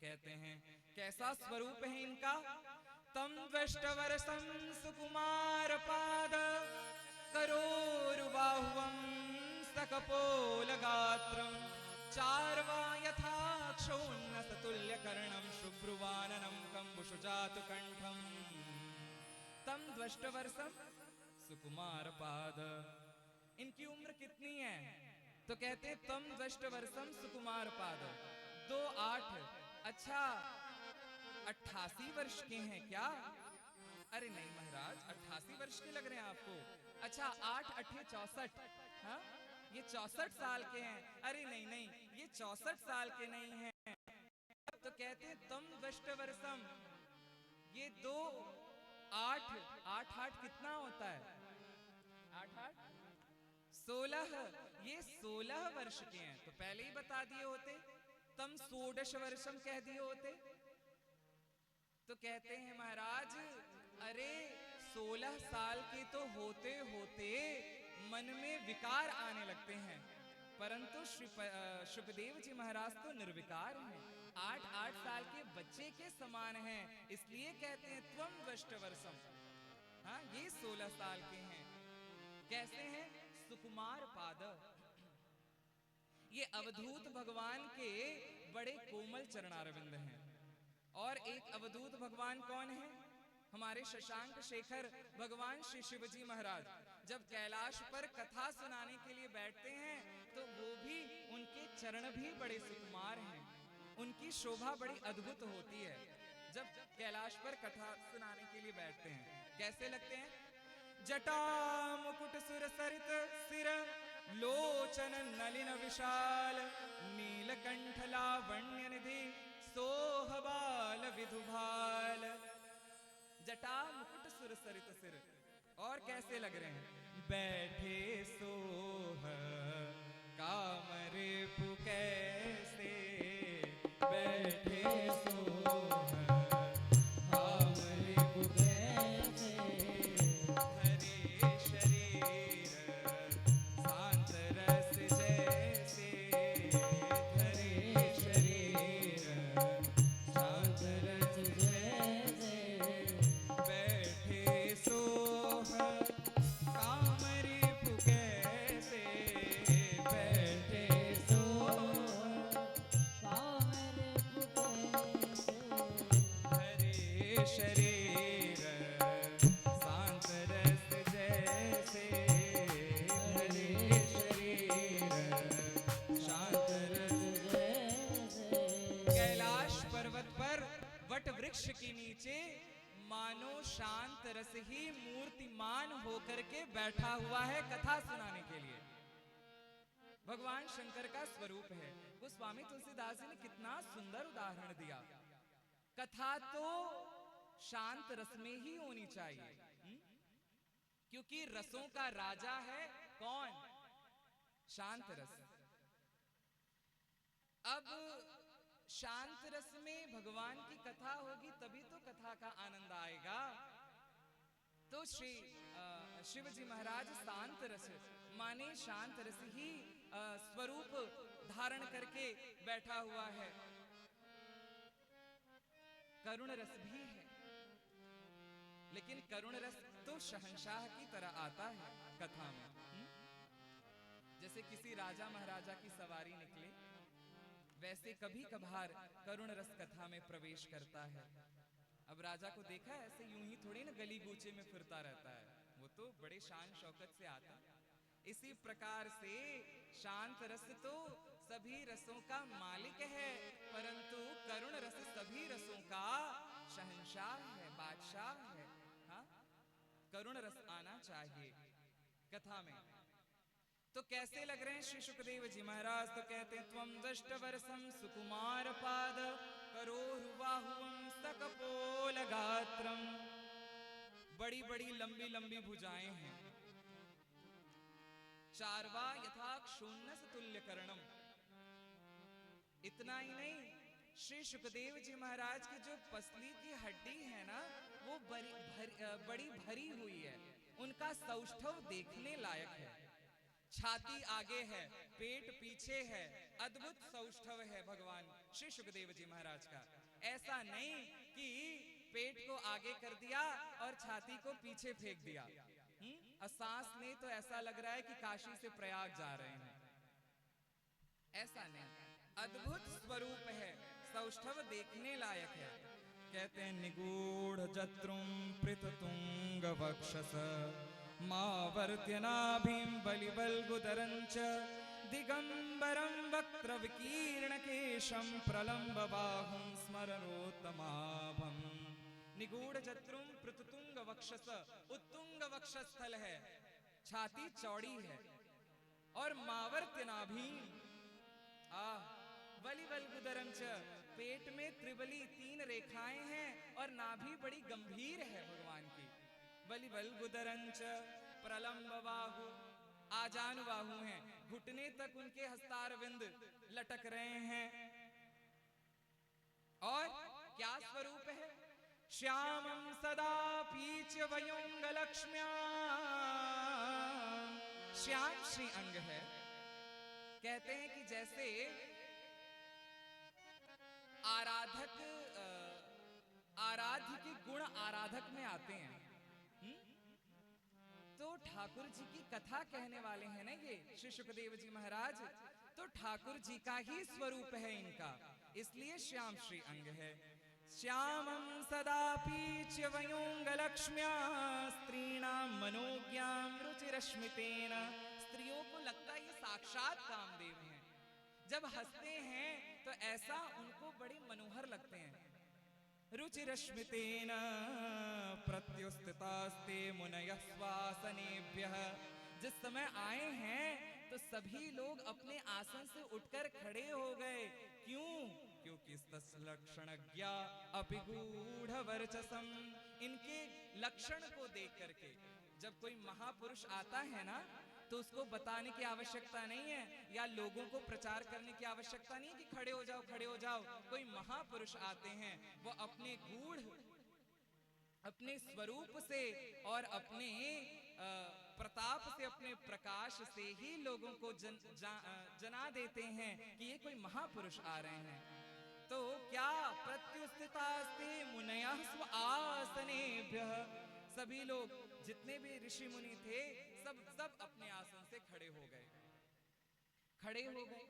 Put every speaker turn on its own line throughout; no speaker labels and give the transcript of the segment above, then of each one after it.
कहते हैं कैसा स्वरूप है इनका। तम द्वष्टवर्षं सुकुमार पाद करोरुबाहुवं सकपोलगात्रं चार्वा यथा क्षौन्नसतुल्यकर्णं शुभ्रुवाननं कम्बुषुजातु कंठम्। तम द्वष्टवर्षं सुकुमार पाद, इनकी उम्र कितनी है? तो कहते तम द्वष्टवर्षं सुकुमार पाद, 2-8, अच्छा 88 वर्ष के हैं क्या? अरे नहीं महाराज, 88 वर्ष के लग रहे हैं आपको। अच्छा 8-8 64, हाँ ये 64 साल के हैं। अरे नहीं नहीं, ये 64 साल के नहीं हैं। तो कहते हैं तम द्वष्टवर्षम, ये 2-8 कितना होता है? 8-8 16, ये 16 वर्ष के हैं। तो पहले ही बता दिए होते, तम 16 वर्षम कह दिए होते। तो कहते हैं महाराज अरे 16 साल के तो होते होते मन में विकार आने लगते हैं, परंतु शुकदेव जी महाराज तो निर्विकार हैं, 8-8 साल के बच्चे के समान हैं, इसलिए कहते हैं त्वम द्वष्टवर्षम। हाँ ये 16 साल के हैं। कैसे हैं? सुकुमार पाद, ये अवधूत भगवान के बड़े कोमल चरणारविंद हैं। और एक अवधूत भगवान कौन है? हमारे शशांक शेखर भगवान श्री शिवजी महाराज जब कैलाश पर कथा सुनाने के लिए बैठते हैं तो वो भी, उनके चरण भी बड़े सुकुमार हैं, उनकी शोभा बड़ी अद्भुत होती है जब कैलाश पर कथा सुनाने के लिए बैठते हैं। कैसे लगते हैं? जटा मुकुट सुर सरित सिर लोचन नलिन विशाल नीलकंठ लावण्य निधि सोहबाल विधुभाल। जटा मुकुट सुर सरित सिर, और कैसे लग रहे हैं? बैठे सोह कामरे कैसे, बैठे सोह कामरे कैसे, हरे शरीर शांत रस जैसे, हरे शरीर शांत रस जैसे, बैठे सोह कामरे कैसे, बैठे सोह कामरे कैसे, हरे शरीर शांत रस जैसे, हरे शरीर शांत रस जैसे। कैलाश पर्वत पर वट वृक्ष के नीचे मानो शांत रस ही मूर्तिमान होकर के बैठा हुआ है कथा सुनाने के लिए। भगवान शंकर का स्वरूप है। गोस्वामी तुलसीदास जी ने कितना सुंदर उदाहरण दिया। कथा तो शांत रस में ही होनी चाहिए, क्योंकि रसों का राजा है कौन? शांत रस। अब शांत रस में भगवान की कथा होगी तभी तो कथा का आनंद आएगा। तो श्री शिव जी महाराज शांत रस माने शांत रस ही स्वरूप धारण करके बैठा हुआ है। करुण रस भी है, लेकिन करुण रस तो शहंशाह की तरह आता है कथा में। जैसे किसी राजा महाराजा की सवारी निकले, वैसे कभी कभार करुण रस कथा में प्रवेश करता है। अब राजा को देखा ऐसे यूं ही थोड़ी ना गली गूचे में फिरता रहता है, वो तो बड़े शान शौकत से आता है। इसी प्रकार से शांत रस तो सभी रसों का मालिक है, परंतु करुण रस सभी रसों का शहंशाह है, बादशाह है। हाँ, करुण रस आना चाहिए कथा में। तो कैसे लग रहे हैं श्री शुकदेव जी महाराज? तो कहते हैं त्वम दष्टवर्षं सुकुमार पाद करोरुबाहुवं सकपोल गात्रम। बड़ी बड़ी लंबी लंबी भुजाएं हैं, चार्वा यथा क्षुण्णस तुल्य कर्णम। इतना ही नहीं, श्री शुकदेव जी महाराज की जो पसली की हड्डी है ना, वो बड़ी भरी हुई है, उनका सौष्ठव देखने लायक है। छाती आगे है, पेट पीछे है, अद्भुत सौष्ठव है भगवान श्री सुखदेव जी महाराज का। ऐसा नहीं कि पेट को आगे कर दिया और छाती को पीछे फेंक दिया। सांस ले तो ऐसा लग रहा है कि काशी से प्रयाग जा रहे हैं। ऐसा नहीं, अद्भुत स्वरूप है, सौष्ठव देखने लायक है। कहते हैं निगूढ़ जत्रुम पृथतुंग वक्षस मावर्त्यनाभिं बलिवल्गुदरंच दिगंबरं वक्त्र विकीर्ण केशं प्रलंब बाहुं स्मरणोत्तमाभं। निगूढ़ जत्रुम पृथतुंग वक्षस, उत्तुंग वक्षस्थल है, छाती चौड़ी है। और मावर्त्यनाभिं बलिवल्गुदरंच, पेट में त्रिबली 3 रेखाएं हैं और नाभि बड़ी गंभीर है भगवान की। बलिवल्गुदरंच प्रलंब बाहु, आजानुबाहु हैं, घुटने तक उनके हस्तारविंद लटक रहे हैं। और क्या स्वरूप है? श्यामं सदा पीच वयुंग लक्ष्म्या, श्याम श्री अंग है। कहते हैं कि जैसे आराधक आराध्य के गुण आराधक में आते हैं, तो ठाकुर जी की कथा कहने वाले हैं ना ये श्री सुखदेव जी महाराज, तो ठाकुर जी का ही स्वरूप है इनका, इसलिए श्याम श्री अंग है। श्यामं सदा पीच्य वयुंग लक्ष्म्या स्त्रीणां मनोज्ञां रुचिरश्मितेन। स्त्रियों को लगता है ये साक्षात कामदेव हैं। जब हंसते हैं तो ऐसा उनको बड़े मनोहर लगते हैं। रुचिरश्मितेन प्रत्युस्थितास्ते मुनयः स्वासनेभ्यः। जिस समय आए हैं तो सभी लोग अपने आसन से उठकर खड़े हो गए। क्यों? क्योंकि लक्षणज्ञा अपिगूढ़ वर्चसम, इनके लक्षण को देख करके जब कोई महापुरुष आता है ना तो उसको बताने की आवश्यकता नहीं है या लोगों को प्रचार करने की आवश्यकता नहीं कि खड़े हो जाओ खड़े हो जाओ। कोई महापुरुष आते हैं वो अपने गूढ़, अपने स्वरूप से और अपने प्रताप से, अपने प्रकाश से ही लोगों को जना देते हैं कि ये कोई महापुरुष आ रहे हैं। तो क्या प्रत्युस्थितास्ते मुनयः स्व आसनेभ्यः, सभी लोग जितने भी ऋषि मुनि थे सब अपने आसन से खड़े हो गए। खड़े हो गए,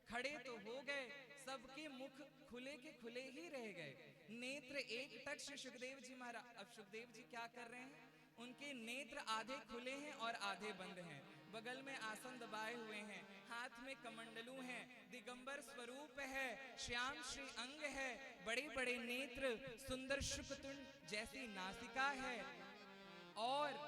खड़े तो हो गए, सबके मुख खुले के खुले ही रह गए, नेत्र एक टक श्री सुखदेव जी महाराज। अब सुखदेव जी क्या कर रहे हैं? उनके नेत्र आधे खुले हैं और आधे बंद हैं, बगल में आसन दबाए हुए हैं, हाथ में कमंडलू हैं, दिगंबर स्वरूप है, श्याम श्री अंग है, बड़े बड़े नेत्र, सुंदर शुकतुंड जैसी नासिका है। और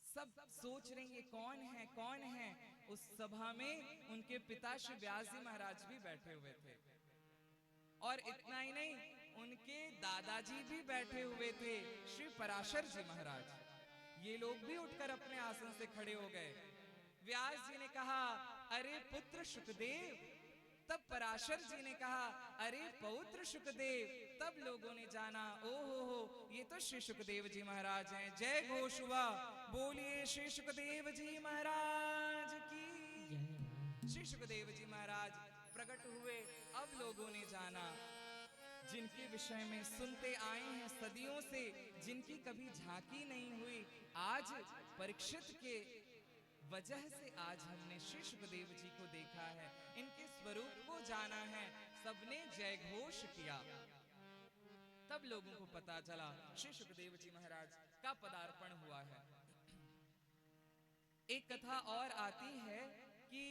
सब सोच रहे हैं कौन है कौन है। उस सभा में उनके पिता श्री व्यास जी महाराज भी बैठे हुए थे, और इतना ही नहीं, उनके दादाजी भी बैठे हुए थे श्री पराशर जी महाराज। ये लोग भी उठकर अपने आसन से खड़े हो गए। व्यास जी ने कहा अरे पुत्र सुखदेव, तब पराशर जी ने कहा अरे पौत्र सुखदेव। तब लोगों ने जाना ओ हो ये तो श्री सुखदेव जी महाराज हैं। जय घोष हुआ, बोलिए श्री सुखदेव जी महाराज की। श्री सुखदेव जी महाराज प्रकट हुए। अब लोगों ने जाना, जिनके विषय में सुनते आए हैं सदियों से, जिनकी कभी झांकी नहीं हुई, आज परीक्षित के वजह से आज हमने श्री सुखदेव जी को देखा है, इनके स्वरूप को जाना है। सबने जय घोष किया। तब लोगों को पता चला श्री सुखदेव जी महाराज का पदार्पण हुआ है। एक कथा और आती है कि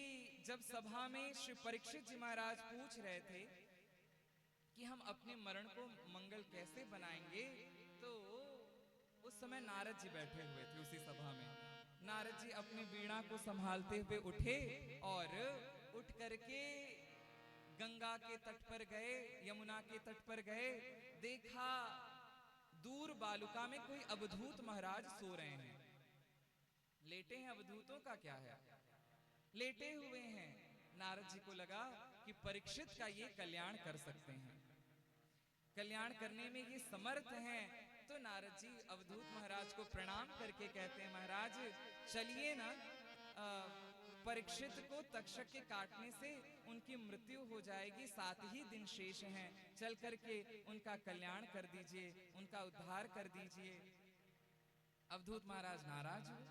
जब सभा में श्री परीक्षित जी महाराज पूछ रहे थे कि हम अपने मरण को मंगल कैसे बनाएंगे, तो उस समय नारद जी बैठे हुए थे उसी सभा में। नारद जी अपनी वीणा को संभालते हुए उठे और उठ करके गंगा के तट पर गए, यमुना के तट पर गए। देखा दूर बालुका में कोई अवधूत महाराज सो रहे हैं, लेटे हैं। अवधूतों का क्या है, लेटे हुए हैं। नारद जी को लगा कि परीक्षित का ये कल्याण कर सकते हैं, कल्याण करने में ये समर्थ हैं। तो नारद जी अवधूत महाराज को प्रणाम करके कहते हैं महाराज चलिए ना, परीक्षित को तक्षक के काटने से उनकी मृत्यु हो जाएगी, 7 ही दिन शेष हैं, चल करके उनका कल्याण कर दीजिए, उनका उद्धार कर दीजिए। अवधूत महाराज नाराज हुए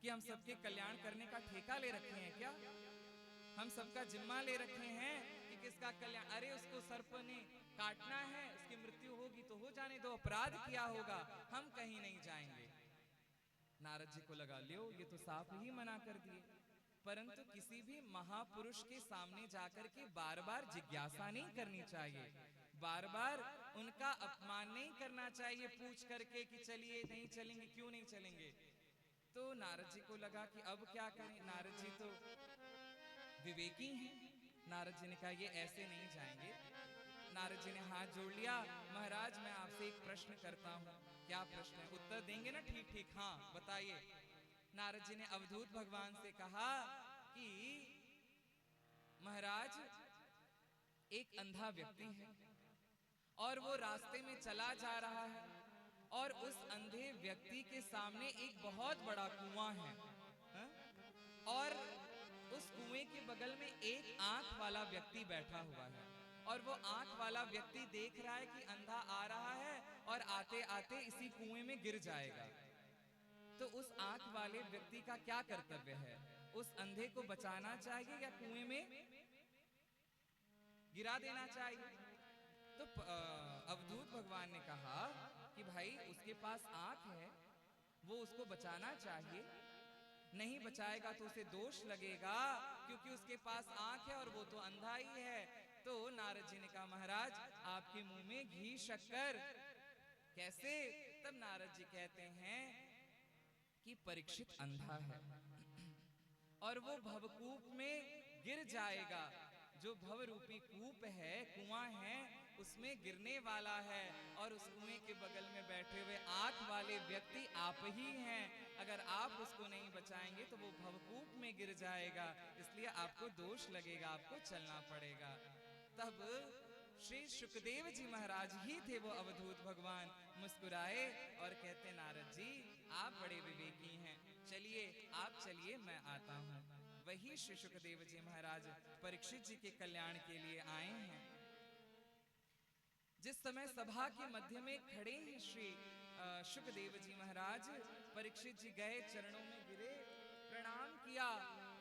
कि हम सबके कल्याण करने का ठेका ले रखे हैं क्या, हम सबका जिम्मा ले रखे हैं कि किसका कल्याण। अरे उसको सर्प ने काटना है, उसकी मृत्यु होगी तो हो जाने दो, अपराध किया होगा, हम कहीं नहीं जाएंगे। नारद जी को लगा लियो ये तो साफ ही मना कर दिए, परंतु किसी भी महापुरुष के सामने जाकर के बार बार जिज्ञासा नहीं करनी चाहिए, बार बार उनका अपमान नहीं करना चाहिए पूछ करके कि चलिए नहीं चलेंगे, क्यों नहीं चलेंगे। तो नारद जी को लगा कि अब क्या करें, नारद जी तो विवेकी हैं। नारद जी ने कहा ये ऐसे नहीं जाएंगे। नारद जी ने हाथ जोड़ लिया, महाराज मैं आपसे एक प्रश्न करता हूँ। क्या प्रश्न है, उत्तर देंगे ना ठीक ठीक? हाँ बताइए। नारद जी ने अवधूत भगवान से कहा कि महाराज एक अंधा व्यक्ति है और वो रास्ते में चला जा रहा है और उस अंधे व्यक्ति के सामने एक बहुत बड़ा कुआं है, हा? और उस कुएं के बगल में एक आंख वाला व्यक्ति बैठा हुआ है और वो आंख वाला व्यक्ति देख रहा है कि अंधा आ रहा है और आते आते इसी कुएं में गिर जाएगा। तो उस आंख वाले व्यक्ति का क्या कर्तव्य है, उस अंधे को बचाना चाहिए या कुएं में गिरा देना चाहिए? तो अवधूत भगवान ने कहा कि भाई उसके पास आंख है, वो उसको बचाना चाहिए, नहीं बचाएगा तो उसे दोष लगेगा क्योंकि उसके पास आंख है और वो तो अंधा ही है। तो नारद जी ने कहा महाराज आपके मुंह में घी शक्कर, कैसे? तब नारद जी कहते हैं कि परीक्षित अंधा है और वो भवकूप में गिर जाएगा, जो भव रूपी कूप है, कुआं है, उसमें गिरने वाला है और उस कुएं के बगल में बैठे हुए आंख वाले व्यक्ति आप ही हैं। अगर आप उसको नहीं बचाएंगे तो वो भवकूप में गिर जाएगा, इसलिए आपको दोष लगेगा, आपको चलना पड़ेगा। तब श्री शुकदेव जी महाराज ही थे वो अवधूत भगवान, मुस्कुराए और कहते नारद जी आप बड़े विवेकी हैं, चलिए आप चलिए मैं आता हूँ। वही श्री शुकदेव जी महाराज परीक्षित जी के कल्याण के लिए आए हैं। जिस समय सभा के मध्य में खड़े हैं श्री शुकदेव जी महाराज, परीक्षित जी गए, चरणों में गिरे, प्रणाम किया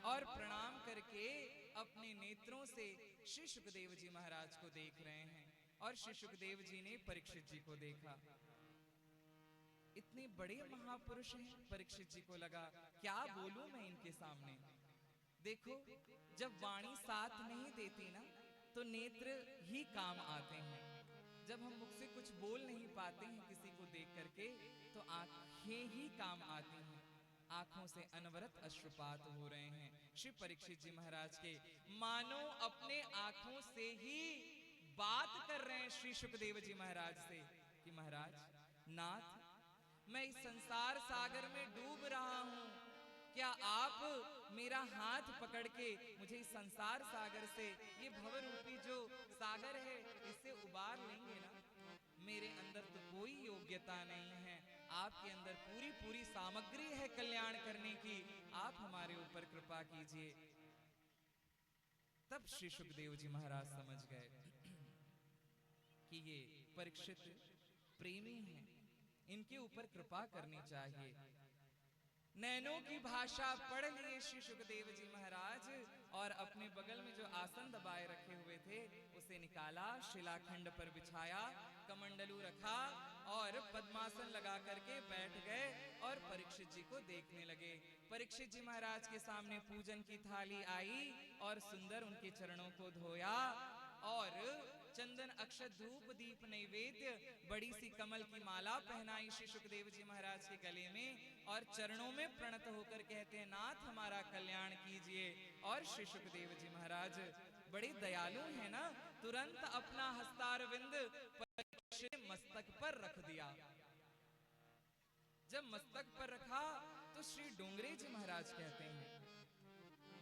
और प्रणाम करके अपने नेत्रों से श्री शुकदेव जी महाराज को देख रहे हैं और श्री शुकदेव जी ने परीक्षित जी को देखा। इतने बड़े महापुरुष हैं, परीक्षित जी को लगा क्या बोलूं मैं इनके सामने। देखो जब वाणी साथ नहीं देती ना तो नेत्र ही काम आते हैं। जब हम मुख से कुछ बोल नहीं पाते हैं किसी को देख करके तो आंखें ही काम आती हैं। आंखों से अनवरत अश्रुपात हो रहे हैं श्री परीक्षित जी महाराज के, मानो अपने आंखों से ही बात कर रहे हैं श्री शुकदेव जी महाराज से कि महाराज नाथ मैं इस संसार सागर में डूब रहा हूँ, क्या आप मेरा हाथ पकड़ के मुझे इस संसार सागर से, ये भवरूपी जो सागर है, इससे उबार लेंगे ना? मेरे अंदर तो कोई योग्यता नहीं है, आपके अंदर पूरी पूरी सामग्री है कल्याण करने की, आप हमारे ऊपर कृपा कीजिए। तब श्री शुकदेव जी महाराज समझ गए कि ये परीक्षित प्रेमी हैं, इनके ऊपर कृपा करनी चाहिए। नैनों की भाषा पढ़ लिए श्री शुकदेव जी महाराज और अपने बगल में जो आसन दबाए रखे हुए थे उसे निकाला, शिलाखंड पर बिछाया, कमंडलू रखा और पद्मासन लगा करके बैठ गए और परीक्षित जी को देखने लगे। परीक्षित जी महाराज के सामने पूजन की थाली आई और सुंदर उनके चरणों को धोया और चंदन अक्षत धूप दीप नैवेद्य बड़ी सी कमल की माला पहनाई श्री शुकदेव जी महाराज के गले में और चरणों में प्रणत होकर कहते हैं नाथ हमारा कल्याण कीजिए। और श्री शुकदेव जी महाराज बड़े दयालु हैं ना, तुरंत अपना हस्तारविंद परीक्षित मस्तक पर रख दिया। जब मस्तक पर रखा तो श्री डोंगरे जी महाराज कहते हैं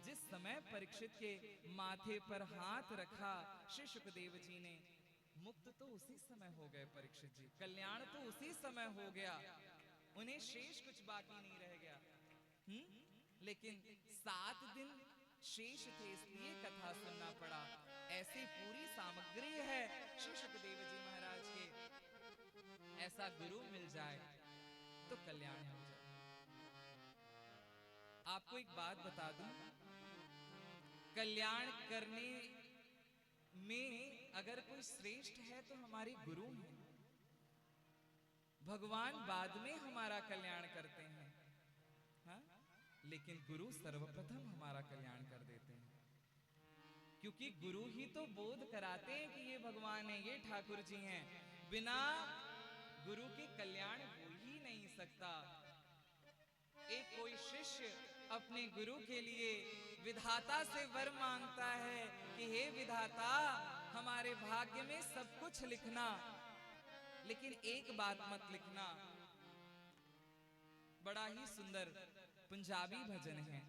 जिस समय परीक्षित के माथे पर हाथ रखा श्री शुकदेव जी ने, मुक्त तो उसी समय हो गए परीक्षित जी, कल्याण तो उसी समय हो गया, उन्हें शेष कुछ बाकी नहीं रह गया। लेकिन 7 दिन शेष थे इसलिए कथा सुनना पड़ा। ऐसी पूरी सामग्री है श्री सुखदेव जी महाराज के, ऐसा गुरु मिल जाए तो कल्याण हो जाए। आपको एक बात बता दूं, कल्याण करने में अगर कोई श्रेष्ठ है तो हमारे गुरु हैं। भगवान बाद में हमारा कल्याण करते हैं, हाँ? लेकिन गुरु सर्वप्रथम हमारा कल्याण कर देते हैं, क्योंकि गुरु ही तो बोध कराते हैं कि ये भगवान है, ये ठाकुर जी हैं। बिना गुरु के कल्याण हो ही नहीं सकता। एक कोई शिष्य अपने गुरु के लिए विधाता से वर मांगता है कि हे विधाता, हमारे भाग्य में सब कुछ लिखना, लेकिन एक बात मत लिखना। बड़ा ही सुंदर पंजाबी भजन है।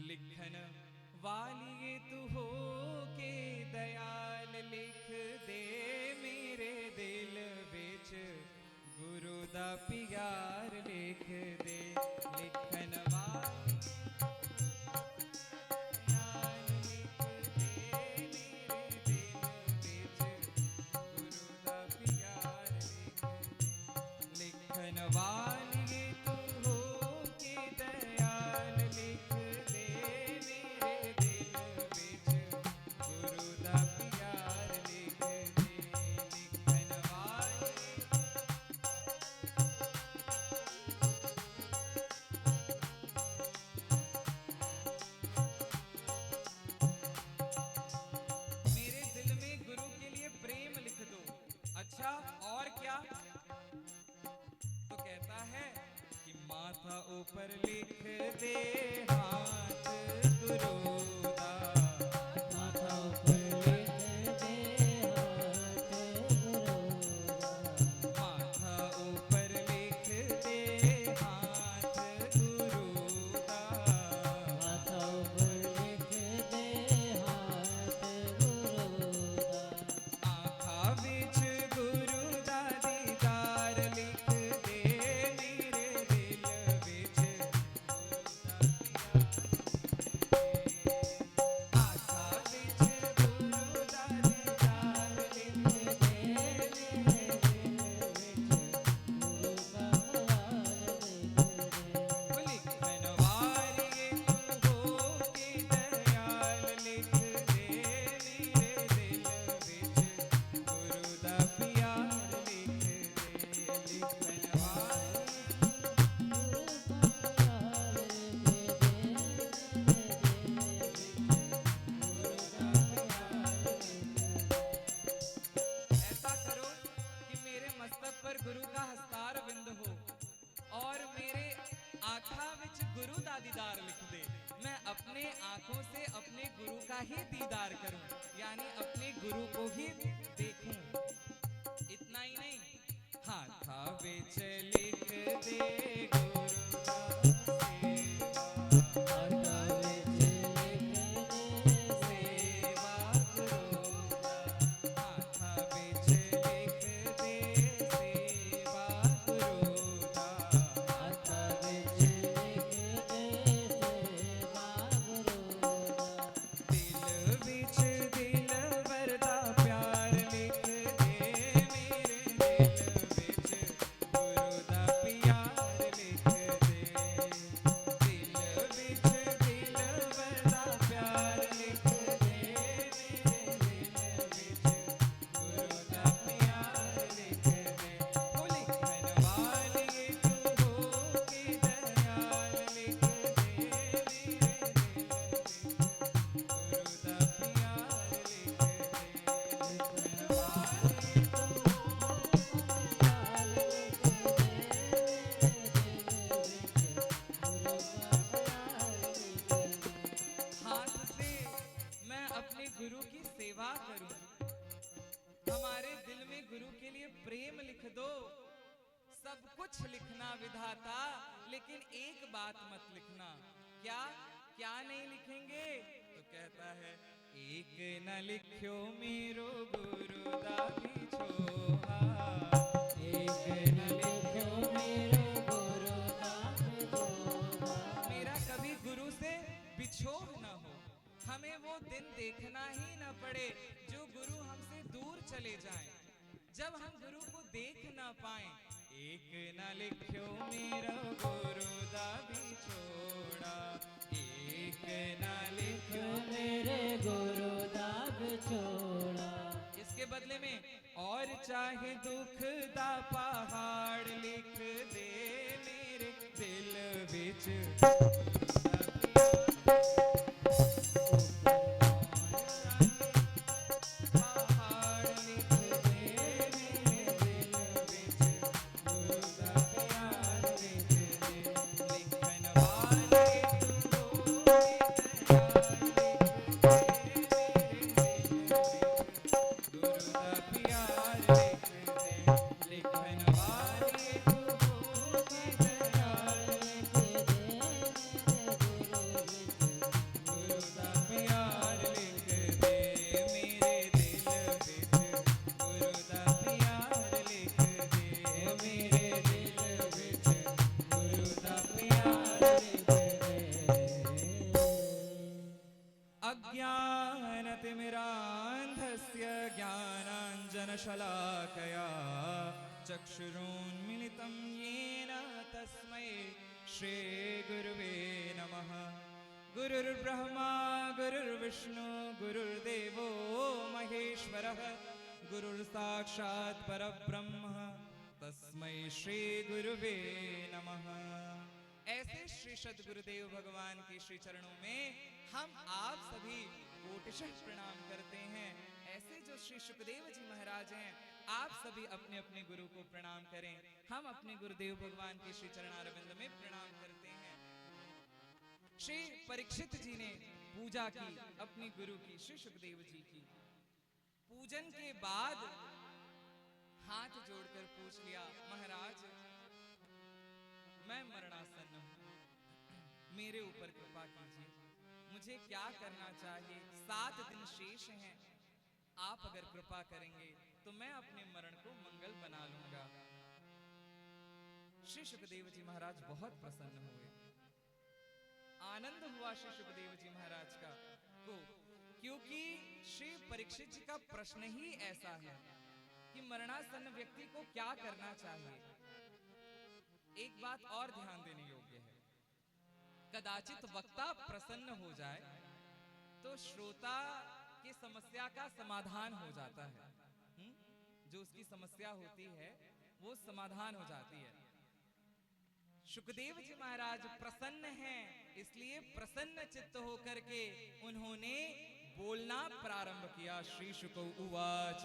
लिखन वालिए तू हो के दयाल, लिख दे मेरे दिल विच गुरु दा प्यार, लिख दे। लिखन वाली और क्या? तो कहता है कि माथा ऊपर लिख दे हाथ गुरु दा, माथा ऊपर लिख दे हाथ गुरु दा, माथा ऊपर लिख दे हाथ गुरु दा, माथा ऊपर लिख दे हाथ गुरु दा। आँखा विच गुरु का हस्तार बिंद हो और मेरे आँखा विच गुरु दा दीदार लिख दे। मैं अपने आंखों से अपने गुरु का ही दीदार करूं, यानी अपने गुरु को ही देखूं। इतना ही नहीं, हाथा विच लिख दे गुरु गुरु की सेवा करूं। हमारे दिल में गुरु के लिए प्रेम लिख दो। सब कुछ लिखना विधाता, लेकिन एक बात मत लिखना। क्या क्या नहीं लिखेंगे? तो कहता है एक न लिख्यो मेरो गुरु दा बिछोहा, एक न लिख्यो मेरो गुरु दा बिछोहा। मेरा कभी गुरु से बिछोह न हो, हमें वो दिन देखना ही न पड़े जो गुरु हमसे दूर चले जाएं। जब हम गुरु को देख ना पाएं, एक न लिख्यो मेरो गुरु दा बिछोड़ा, एक न लिख्यो
मेरे गुरु दा बिछोड़ा।
इसके बदले में और चाहे दुख दा पहाड़ लिख दे मेरे दिल विच। अज्ञानतिमिरान्धस्य ज्ञानाञ्जनशलाकया चक्षुरुन्मिलितं येन तस्मै श्रीगुरुवे नमः। गुरुर्ब्रह्मा गुरुर्विष्णु गुरुर्देवो महेश्वरः, गुरुर्साक्षात् परब्रह्म तस्मै श्रीगुरुवे नमः। ऐसे श्री सद्गुरुदेव भगवान के श्री चरणों में हम आप सभी कोटिशः प्रणाम करते हैं। ऐसे जो श्री सुखदेव जी महाराज हैं, आप सभी अपने अपने गुरु को प्रणाम करें। हम अपने गुरुदेव भगवान के श्री चरणारविंद में प्रणाम करते हैं। श्री परीक्षित जी ने पूजा की अपने गुरु की, श्री सुखदेव जी की। पूजन के बाद हाथ जोड़कर पूछ लिया, महाराज मैं मरणासन्न हूं, मेरे ऊपर कृपा कीजिए, मुझे क्या करना चाहिए? 7 दिन शेष हैं, आप अगर कृपा करेंगे तो मैं अपने मरण को मंगल बना लूंगा। श्री सुखदेव जी महाराज बहुत प्रसन्न हुए, आनंद हुआ श्री सुखदेव जी महाराज का को, क्योंकि श्री परीक्षित जी का प्रश्न ही ऐसा है कि मरणासन्न व्यक्ति को क्या करना चाहिए। एक बात और ध्यान देने योग्य है, कदाचित वक्ता प्रसन्न हो जाए तो श्रोता की समस्या का समाधान हो जाता है। जो उसकी समस्या होती है वो समाधान हो जाती है। सुखदेव जी महाराज प्रसन्न हैं, इसलिए प्रसन्न चित्त होकर के उन्होंने बोलना प्रारंभ किया। श्री शुक उवाच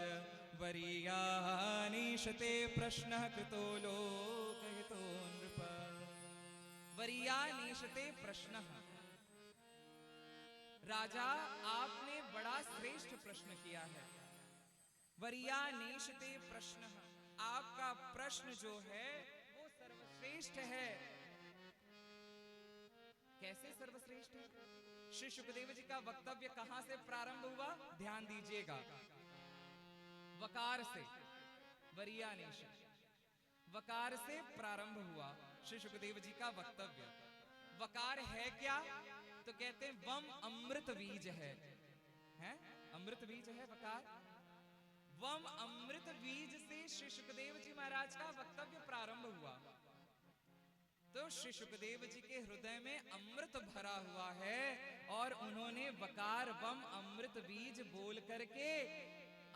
वरीयानीशते प्रश्नः कृतो लोकहितो नृप। वरीयानीशते प्रश्नः, राजा आपने बड़ा श्रेष्ठ प्रश्न किया है। वरीयानीशते प्रश्नः, आपका प्रश्न जो है वो सर्वश्रेष्ठ है। कैसे सर्वश्रेष्ठ है? श्री सुखदेव जी का वक्तव्य कहां से प्रारंभ हुआ? ध्यान दीजिएगा, वकार से, वरीयानीश वकार से प्रारंभ हुआ श्री सुखदेव जी का वक्तव्य। वकार है क्या? तो कहते हैं वम अमृत बीज है, अमृत बीज है वकार। वम अमृत बीज से श्री सुखदेव जी महाराज का वक्तव्य प्रारंभ हुआ। तो श्री सुखदेव जी के हृदय में अमृत भरा हुआ है और उन्होंने वकार वम अमृत बीज बोल करके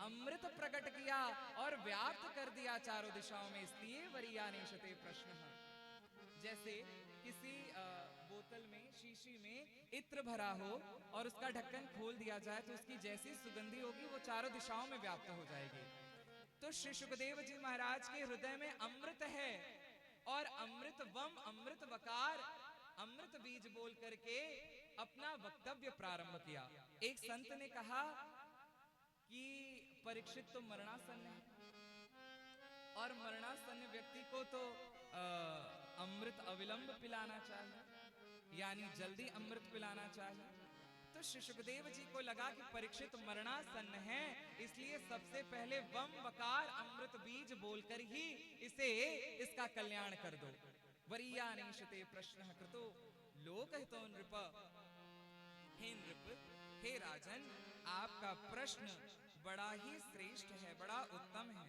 अमृत प्रकट किया और व्याप्त कर दिया चारों दिशाओं में, इसलिए वरीयानीशते प्रश्न। जैसे किसी बोतल में, शीशी में इत्र भरा हो और उसका ढक्कन खोल दिया जाए तो उसकी जैसी सुगंधी होगी वो चारों दिशाओं में व्याप्त हो जाएगी। तो श्री सुखदेव जी महाराज के हृदय में अमृत है और अमृत वम अमृत वकार अमृत बीज बोल करके अपना वक्तव्य प्रारंभ किया। एक संत ने कहा कि परीक्षित तो मरणासन्न है और मरणासन्न व्यक्ति को तो अमृत अविलंब पिलाना चाहिए, यानी जल्दी अमृत पिलाना चाहिए। तो श्री सुखदेव जी को लगा कि परीक्षित मरणासन्न है, इसलिए सबसे पहले वम वकार अमृत बीज बोलकर ही इसका कल्याण कर दो। वरीयानीशते प्रश्नः कृतो लोकहितो नृप। हे नृप, हे राजन, आपका प्रश्न बड़ा ही श्रेष्ठ है, बड़ा उत्तम है।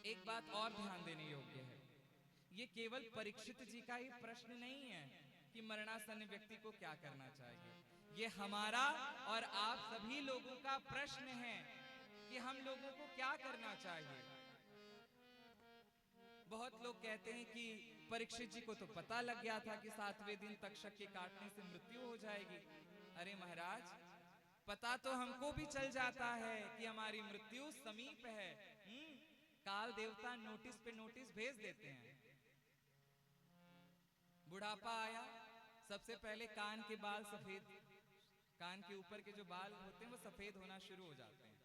एक बात और ध्यान देने योग्य है, ये केवल परीक्षित जी का ही प्रश्न नहीं है कि मरणासन्न व्यक्ति को क्या करना चाहिए। ये हमारा और आप सभी लोगों का प्रश्न है कि हम लोगों को क्या करना चाहिए। बहुत लोग कहते हैं कि परीक्षित जी को तो पता लग गया था कि 7वें दिन तक्षक के काटने से मृत्यु हो जाएगी। अरे महाराज, पता तो हमको भी चल जाता है कि हमारी मृत्यु समीप है। काल देवता नोटिस पे नोटिस भेज देते हैं। बुढ़ापा आया, सबसे पहले कान के बाल सफेद, कान के ऊपर के जो बाल होते हैं वो सफेद होना शुरू हो जाते हैं।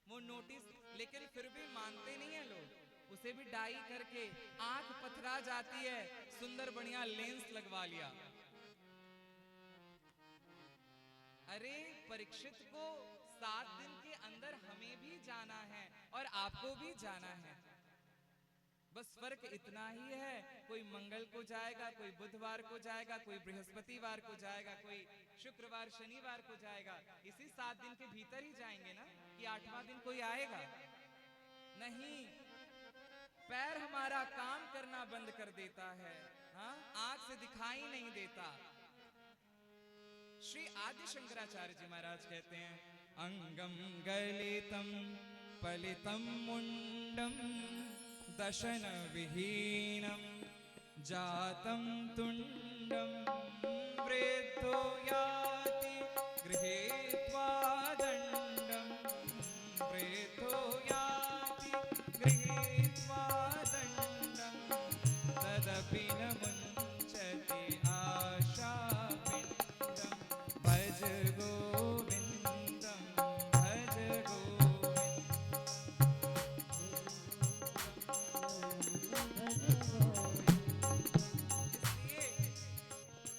वो नोटिस, लेकिन फिर भी मानते नहीं है लोग, उसे भी डाई करके आंख पथरा जाती है, सुंदर बढ़िया लेंस लगवा लिया। अरे परीक्षित को 7 दिन के अंदर हमें भी जाना है और आपको भी जाना है। बस फर्क इतना ही है, कोई मंगल को जाएगा, कोई बुधवार को जाएगा, कोई बृहस्पतिवार को जाएगा, कोई शुक्रवार शनिवार को जाएगा। इसी 7 दिन के भीतर ही जाएंगे ना, कि 8वां दिन कोई आएगा? नहीं, पैर हमारा काम करना बंद कर देता है, हाँ, आंख से दिखाई नहीं देता। श्री आदि शंकराचार्य जी महाराज कहते हैं, अंगम गलितम पलितम मुंडम दशन विहीनम जातम तुंडम वृद्धो याति गृहीत्वा दंडम, वृद्धो याति गृहीत्वा दंडम, तदपि न मुंचति आशा पिंडम, भज गोविंदम भज गोविंदम।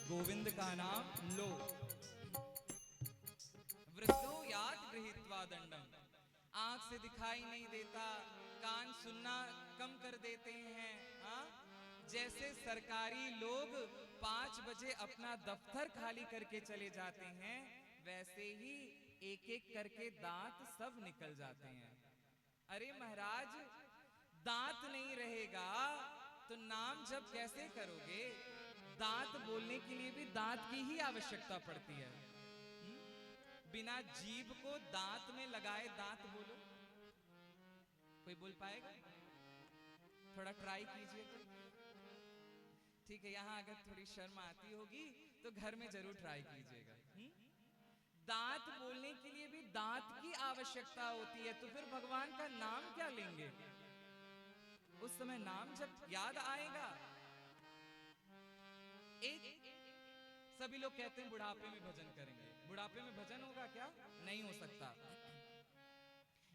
गोविंद का नाम लो। वृद्धो यात गृहीत्वा दंडम, आंख से दिखाई नहीं देता, कान सुनना कम कर देते हैं, हाँ? जैसे सरकारी लोग 5 बजे अपना दफ्तर खाली करके चले जाते हैं, वैसे ही एक एक करके दांत सब निकल जाते हैं। अरे महाराज, दांत नहीं रहेगा तो नाम जप कैसे करोगे? दांत बोलने के लिए भी दांत की ही आवश्यकता पड़ती है। बिना जीभ को दांत में लगाए दांत बोलो, कोई बोल पाएगा? थोड़ा ट्राई कीजिए तो। ठीक है, यहाँ अगर थोड़ी शर्म आती होगी तो घर में जरूर ट्राई कीजिएगा। दांत बोलने के लिए भी दांत की आवश्यकता होती है, तो फिर भगवान का नाम क्या लेंगे? उस समय नाम जब याद आएगा। एक सभी लोग कहते हैं बुढ़ापे में भजन करेंगे, बुढ़ापे में भजन होगा क्या? नहीं हो सकता।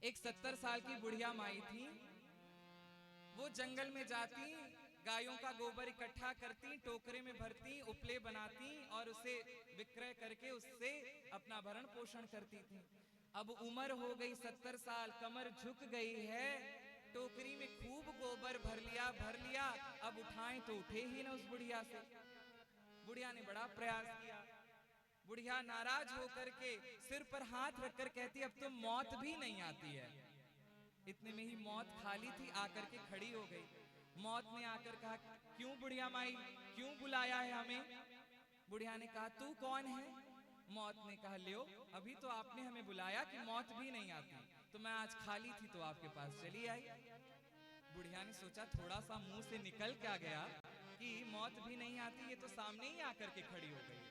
एक 70 साल की बुढ़िया माई थी, वो जंगल में जाती, गायों का गोबर इकट्ठा करती, टोकरे में भरती, उपले बनाती और उसे विक्रय करके उससे अपना भरण पोषण करती थी। अब उम्र हो गई 70 साल, कमर झुक गई है, टोकरी में खूब गोबर भर लिया, अब उठाएं तो उठे ही ना उस बुढ़िया से। बुढ़िया ने बड़ा प्रयास किया, बुढ़िया नाराज होकर के सिर पर हाथ रखकर कहती, अब तो मौत भी नहीं आती है। इतने में ही मौत खाली थी, आकर के खड़ी हो गई। मौत ने आकर कहा, क्यों बुढ़िया माई, क्यों बुलाया है हमें? बुढ़िया ने कहा, तू कौन है? मौत ने कहा, लो अभी तो आपने हमें बुलाया कि मौत भी नहीं आती, तो मैं आज खाली थी तो आपके पास चली आई। बुढ़िया ने सोचा थोड़ा सा मुंह से निकल क्या गया कि मौत भी नहीं आती, ये तो सामने ही आकर के खड़ी हो गई।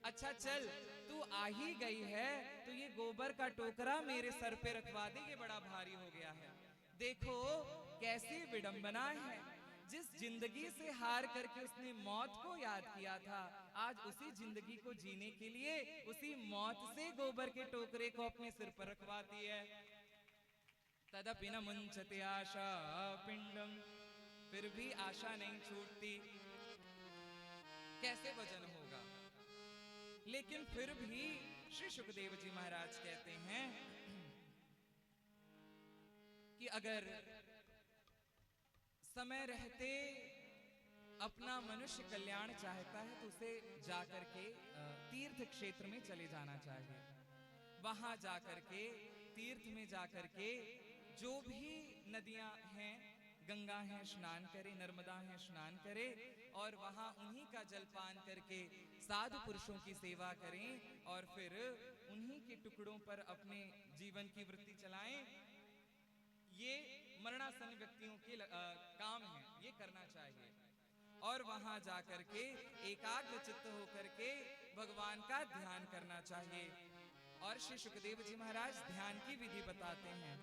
अच्छा चल, तू आ ही गई है तो ये गोबर का टोकरा मेरे सर पे रखवा दे, ये बड़ा भारी हो गया है। देखो कैसी विडंबना है, जिस जिंदगी से हार करके उसने मौत को याद किया था, आज उसी जिंदगी को जीने के लिए उसी मौत से गोबर के टोकरे को अपने सिर पर रखवाती है। तदपि न मुंचते आशा पिंडम, फिर भी आशा नहीं छूटती, कैसे भजन होगा? लेकिन फिर भी श्री सुखदेव जी महाराज कहते हैं कि अगर समय रहते अपना मनुष्य कल्याण चाहता है तो उसे जाकर के तीर्थ क्षेत्र में चले जाना चाहिए। वहां जाकर के तीर्थ में जाकर के जो भी नदियां हैं, गंगा है स्नान करे, नर्मदा है स्नान करे, और वहां उन्हीं का जलपान करके साधु पुरुषों की सेवा करें और फिर उन्हीं के टुकड़ों पर अपने जीवन की वृत्ति चलाएं। ये मरणासन व्यक्तियों के काम है, ये करना चाहिए। और वहां जाकर के एकाग्र चित्त होकर के भगवान का ध्यान करना चाहिए। और श्री सुखदेव जी महाराज ध्यान की विधि बताते हैं।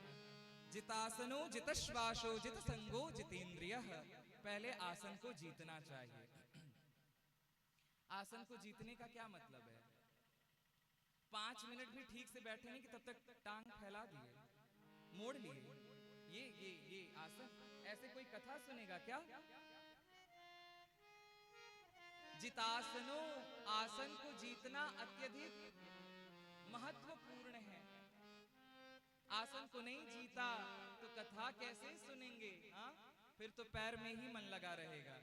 जितासनो जितश्वासो जित संगो जितेंद्रियः। पहले आसन को जीतना चाहिए। आसन को जीतने का क्या मतलब है? 5 मिनट भी ठीक से बैठे नहीं कि तब तक टांग फैला दिए, मोड़ लिए। ये आसन, ऐसे कोई कथा सुनेगा क्या? जितासनो, आसन को जीतना अत्यधिक महत्वपूर्ण है। आसन को नहीं जीता तो कथा कैसे सुनेंगे? हाँ, फिर तो पैर में ही मन लगा रहेगा।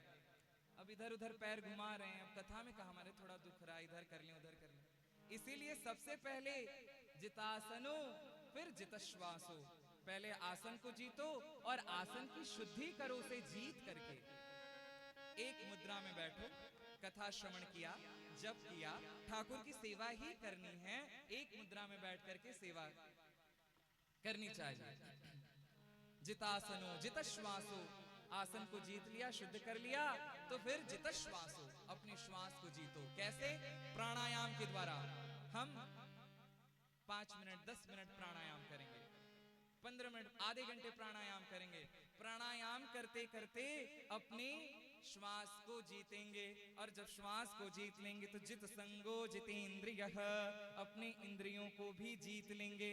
अब इधर उधर पैर घुमा रहे हैं, अब कथा में कहा हमारे थोड़ा दुख रहा है, इधर कर लें उधर कर लें। इसीलिए सबसे पहले जितासनो, फिर जितश्वासो। पहले आसन को जीतो और आसन की शुद्धि करो, उसे जीत करके एक मुद्रा में बैठो, कथा श्रवण किया, जप किया, ठाकुर की सेवा ही करनी है। एक मुद्रा में बैठ करके सेवा करनी चाहिए। जितासनो जितश्वासो, आसन को जीत लिया, शुद्ध कर लिया, तो फिर जितश्वासो, अपने श्वास को जीतो। कैसे? प्राणायाम के द्वारा। हम 5 मिनट 10 मिनट प्राणायाम करेंगे, 15 मिनट आधे घंटे प्राणायाम करेंगे। प्राणायाम करते करते अपने श्वास को जीतेंगे, और जब श्वास को जीत लेंगे तो जित संगो जितेंद्रियः, अपने इंद्रियों को भी जीत लेंगे।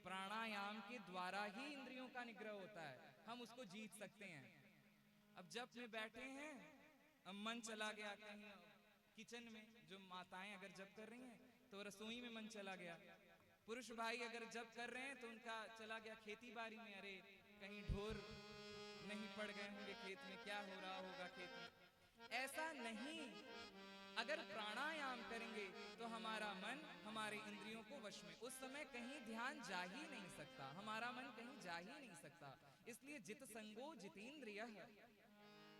प्राणायाम के द्वारा ही इंद्रियों का निग्रह होता है, हम उसको जीत सकते हैं। अब जब में बैठे हैं, अब मन चला गया कहीं किचन में, जो माताएं अगर जब कर रही हैं तो रसोई में मन चला गया। पुरुष भाई अगर जब कर रहे हैं तो उनका चला गया खेती बाड़ी में, अरे कहीं ढोर नहीं पड़ गए होंगे खेत में, क्या हो रहा होगा खेत में। ऐसा नहीं, अगर प्राणायाम करेंगे तो हमारा मन हमारे इंद्रियों को वश में, उस समय कहीं ध्यान जा ही नहीं सकता, हमारा मन कहीं जा ही नहीं सकता। इसलिए जित संगो जितेंद्रियः,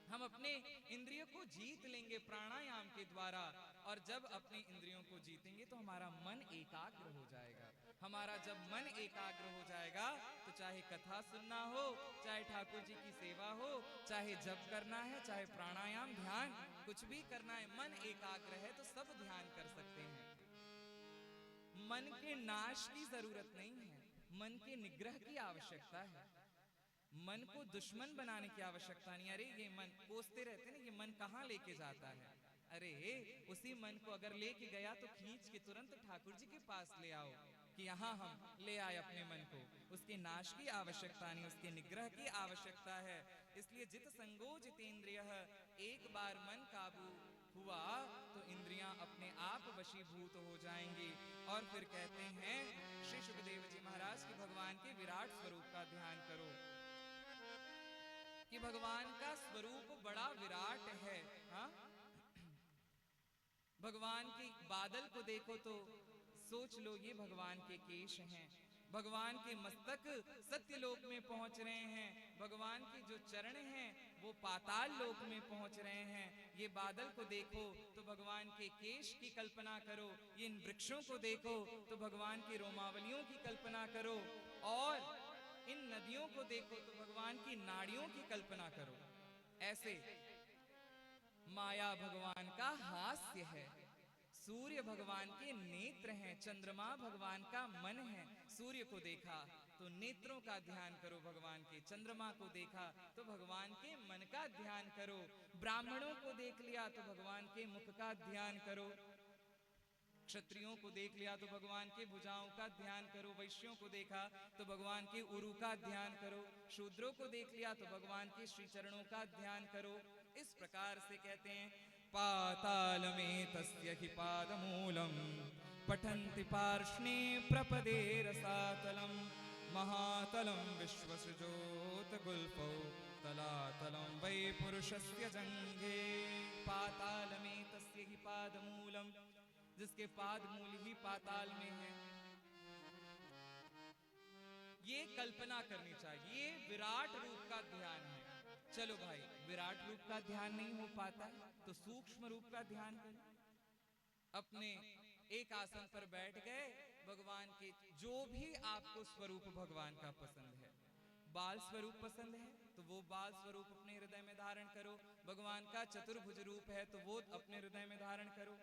हम अपने इंद्रियों को जीत लेंगे प्राणायाम के द्वारा। और जब अपने इंद्रियों को जीतेंगे तो हमारा मन एकाग्र हो जाएगा। हमारा जब मन एकाग्र हो जाएगा तो चाहे कथा सुनना हो, चाहे ठाकुर जी की सेवा हो, चाहे जप करना है, चाहे प्राणायाम ध्यान कुछ भी करना है, मन एकाग्र है तो सब ध्यान कर सकते हैं। मन के नाश की जरूरत नहीं है, मन के निग्रह की आवश्यकता है। मन को दुश्मन बनाने की आवश्यकता नहीं। अरे ये मन कोसते रहते ना, ये मन कहाँ लेके जाता है? अरे उसी मन को अगर लेके गया तो खींच के तुरंत ठाकुर जी के पास ले आओ कि यहाँ हम ले आए अपने मन को। उसके नाश की आवश्यकता नहीं, उसके निग्रह की आवश्यकता है। इसलिए जित संगो जितेंद्रियः, एक बार मन काबू हुआ तो इंद्रियां अपने आप वशीभूत हो जाएंगी। और फिर कहते हैं श्री सुखदेव जी महाराज कि भगवान के विराट स्वरूप का ध्यान करो, कि भगवान का स्वरूप बड़ा विराट है। हाँ, भगवान के बादल को देखो तो सोच लो ये भगवान के केश हैं। भगवान के मस्तक सत्यलोक में पहुंच रहे हैं, भगवान के जो चरण हैं वो पाताल लोक में पहुंच रहे हैं। ये बादल को देखो तो भगवान के केश की कल्पना करो, इन वृक्षों को देखो तो भगवान की रोमावलियों की कल्पना करो, और इन नदियों को देखो तो भगवान की नाड़ियों की कल्पना करो। ऐसे माया भगवान का हास्य है, सूर्य भगवान के नेत्र हैं, चंद्रमा भगवान का मन है। सूर्य को देखा तो नेत्रों का ध्यान करो भगवान के, चंद्रमा को देखा तो भगवान के मन का ध्यान करो, ब्राह्मणों को देख लिया तो भगवान के मुख का ध्यान करो, क्षत्रियों को देख लिया तो भगवान के भुजाओं का ध्यान करो, वैश्यों को देखा तो भगवान के उरु का ध्यान करो, शूद्रों को देख लिया तो भगवान के श्री चरणों का ध्यान करो। इस प्रकार से कहते हैं पाताल में तस्य हि पादमूलम पठन्ति पार्ष्णे प्रपदे रसातलम महातलं विश्वसृजोतगुल्फौ तलातलं वै पुरुषस्य जङ्घे पातालमेतस्य हि पादमूलम्, जिसके पाद मूल ही पाताल में है। ये कल्पना करनी चाहिए, ये विराट रूप का ध्यान है। चलो भाई, विराट रूप का ध्यान नहीं हो पाता तो सूक्ष्म रूप का ध्यान करें। अपने एक आसन पर बैठ गए, भगवान के जो भी आपको स्वरूप भगवान का पसंद है, बाल स्वरूप पसंद है तो वो बाल स्वरूप अपने हृदय में धारण करो। भगवान का चतुर्भुज रूप है तो वो अपने हृदय में धारण करो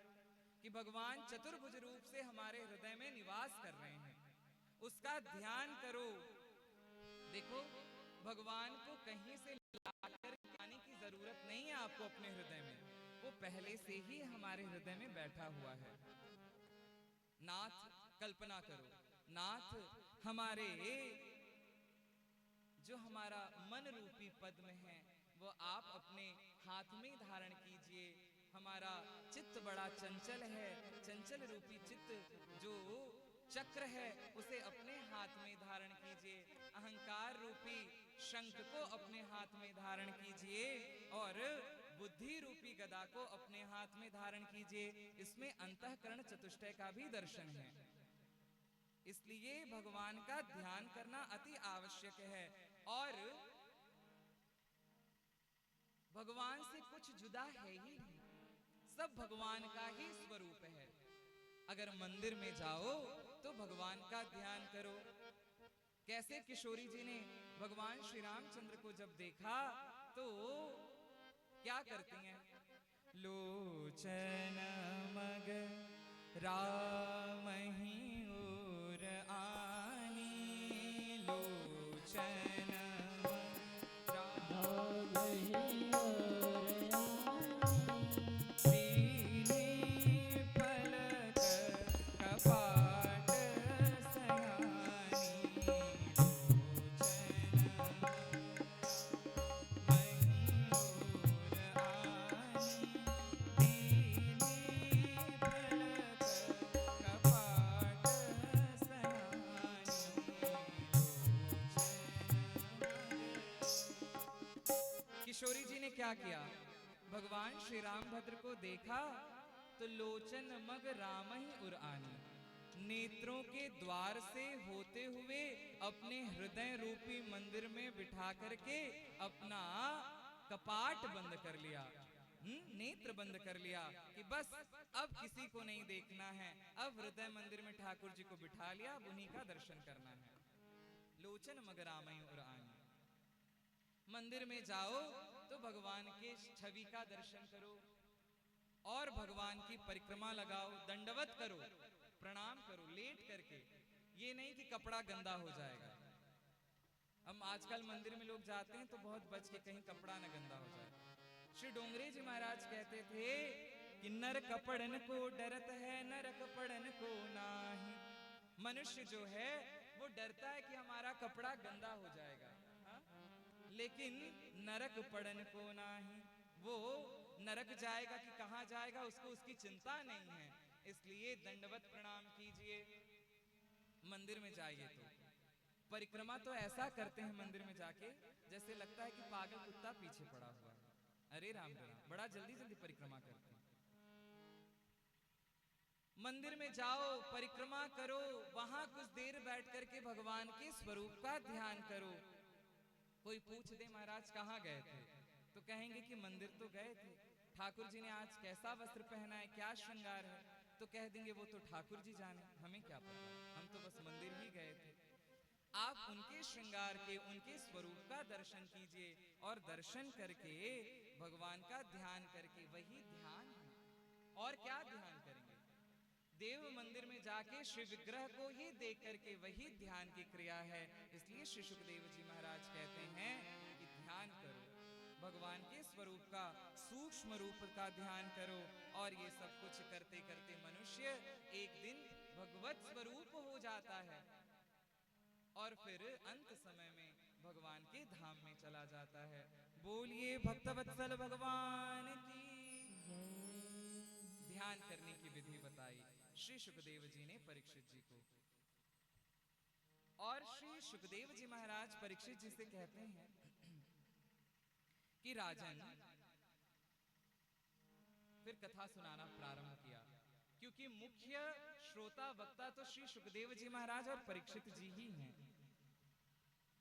कि भगवान चतुर्भुज रूप से हमारे हृदय में निवास कर रहे हैं, उसका ध्यान करो। देखो, भगवान को कहीं से लाकर आने की जरूरत नहीं है आपको अपने हृदय में, वो पहले से ही हमारे हृदय में बैठा हुआ है। नाथ, कल्पना करो, नाथ हमारे जो हमारा मन रूपी पद्म है वो आप अपने हाथ में धारण कीजिए। हमारा चित्त बड़ा चंचल है, चंचल रूपी चित्त जो चक्र है उसे अपने हाथ में धारण कीजिए। अहंकार रूपी शंख को अपने हाथ में धारण कीजिए और बुद्धि रूपी गदा को अपने हाथ में धारण कीजिए। इसमें अंतःकरण चतुष्टय का भी दर्शन है, इसलिए भगवान का ध्यान करना अति आवश्यक है। और भगवान से कुछ जुदा है ही नहीं, सब भगवान का ही स्वरूप है। अगर मंदिर में जाओ तो भगवान का ध्यान करो। कैसे किशोरी जी ने भगवान श्री रामचंद्र को जब देखा तो क्या करती हैं? लोचन मग रामहि उर आनी, लोचन किशोरी जी ने क्या किया? भगवान श्री रामभद्र को देखा तो लोचन मग राम ही उरानी, नेत्रों के द्वार से होते हुए अपने हृदय रूपी मंदिर में बिठा करके अपना कपाट बंद कर लिया, नेत्र बंद कर लिया कि बस अब किसी को नहीं देखना है, अब हृदय मंदिर में ठाकुर जी को बिठा लिया, अब उन्हीं का दर्शन करना है। लोचन मग राम ही उरानी, मंदिर में जाओ तो भगवान के छवि का दर्शन करो और भगवान की परिक्रमा लगाओ, दंडवत करो, प्रणाम करो लेट करके। ये नहीं कि कपड़ा गंदा हो जाएगा। हम आजकल मंदिर में लोग जाते हैं तो बहुत बच के, कहीं कपड़ा न गंदा हो जाए। श्री डोंगरे जी महाराज कहते थे कि नर कपड़न को डरत है, नर कपड़न को नाही। मनुष्य जो है वो डरता है कि हमारा कपड़ा गंदा हो जाएगा, लेकिन नरक पड़न को नाही, वो नरक जाएगा कि कहां जाएगा उसको उसकी चिंता नहीं है। इसलिए दंडवत प्रणाम कीजिए। मंदिर में जाइए तो परिक्रमा तो ऐसा करते हैं मंदिर में जाके जैसे लगता है कि पागल कुत्ता पीछे पड़ा हुआ है। अरे राम राम, बड़ा जल्दी जल्दी परिक्रमा करते हैं। मंदिर में जाओ, परिक्रमा करो, वहां कुछ देर बैठ करके भगवान के स्वरूप का ध्यान करो। कोई पूछ दे महाराज कहाँ गए थे, तो कहेंगे कि मंदिर तो गए थे, ठाकुर जी ने आज कैसा वस्त्र पहना है, क्या श्रृंगार है, तो कह देंगे वो तो ठाकुर जी जाने, हमें क्या पता, हम तो बस मंदिर ही गए थे। आप उनके श्रृंगार के, उनके स्वरूप का दर्शन कीजिए और दर्शन करके भगवान का ध्यान करके, वही ध्यान है। और क्या ध्यान करेंगे? देव मंदिर में जाके श्री विग्रह को ही देख करके वही ध्यान की क्रिया है। इसलिए श्री सुखदेव जी महाराज कहते हैं कि ध्यान करो, भगवान के स्वरूप का, सूक्ष्म रूप का ध्यान करो। और ये सब कुछ करते करते मनुष्य एक दिन भगवत स्वरूप हो जाता है और फिर अंत समय में भगवान के धाम में चला जाता है। बोलिए भक्तवत्सल भगवान की। ध्यान करने की विधि बताई श्री सुखदेव जी ने परीक्षित जी को। और श्री सुखदेव जी महाराज परीक्षित जी से कहते हैं कि राजन, फिर कथा सुनाना प्रारंभ किया, क्योंकि मुख्य श्रोता वक्ता तो श्री सुखदेव जी महाराज और परीक्षित जी ही हैं।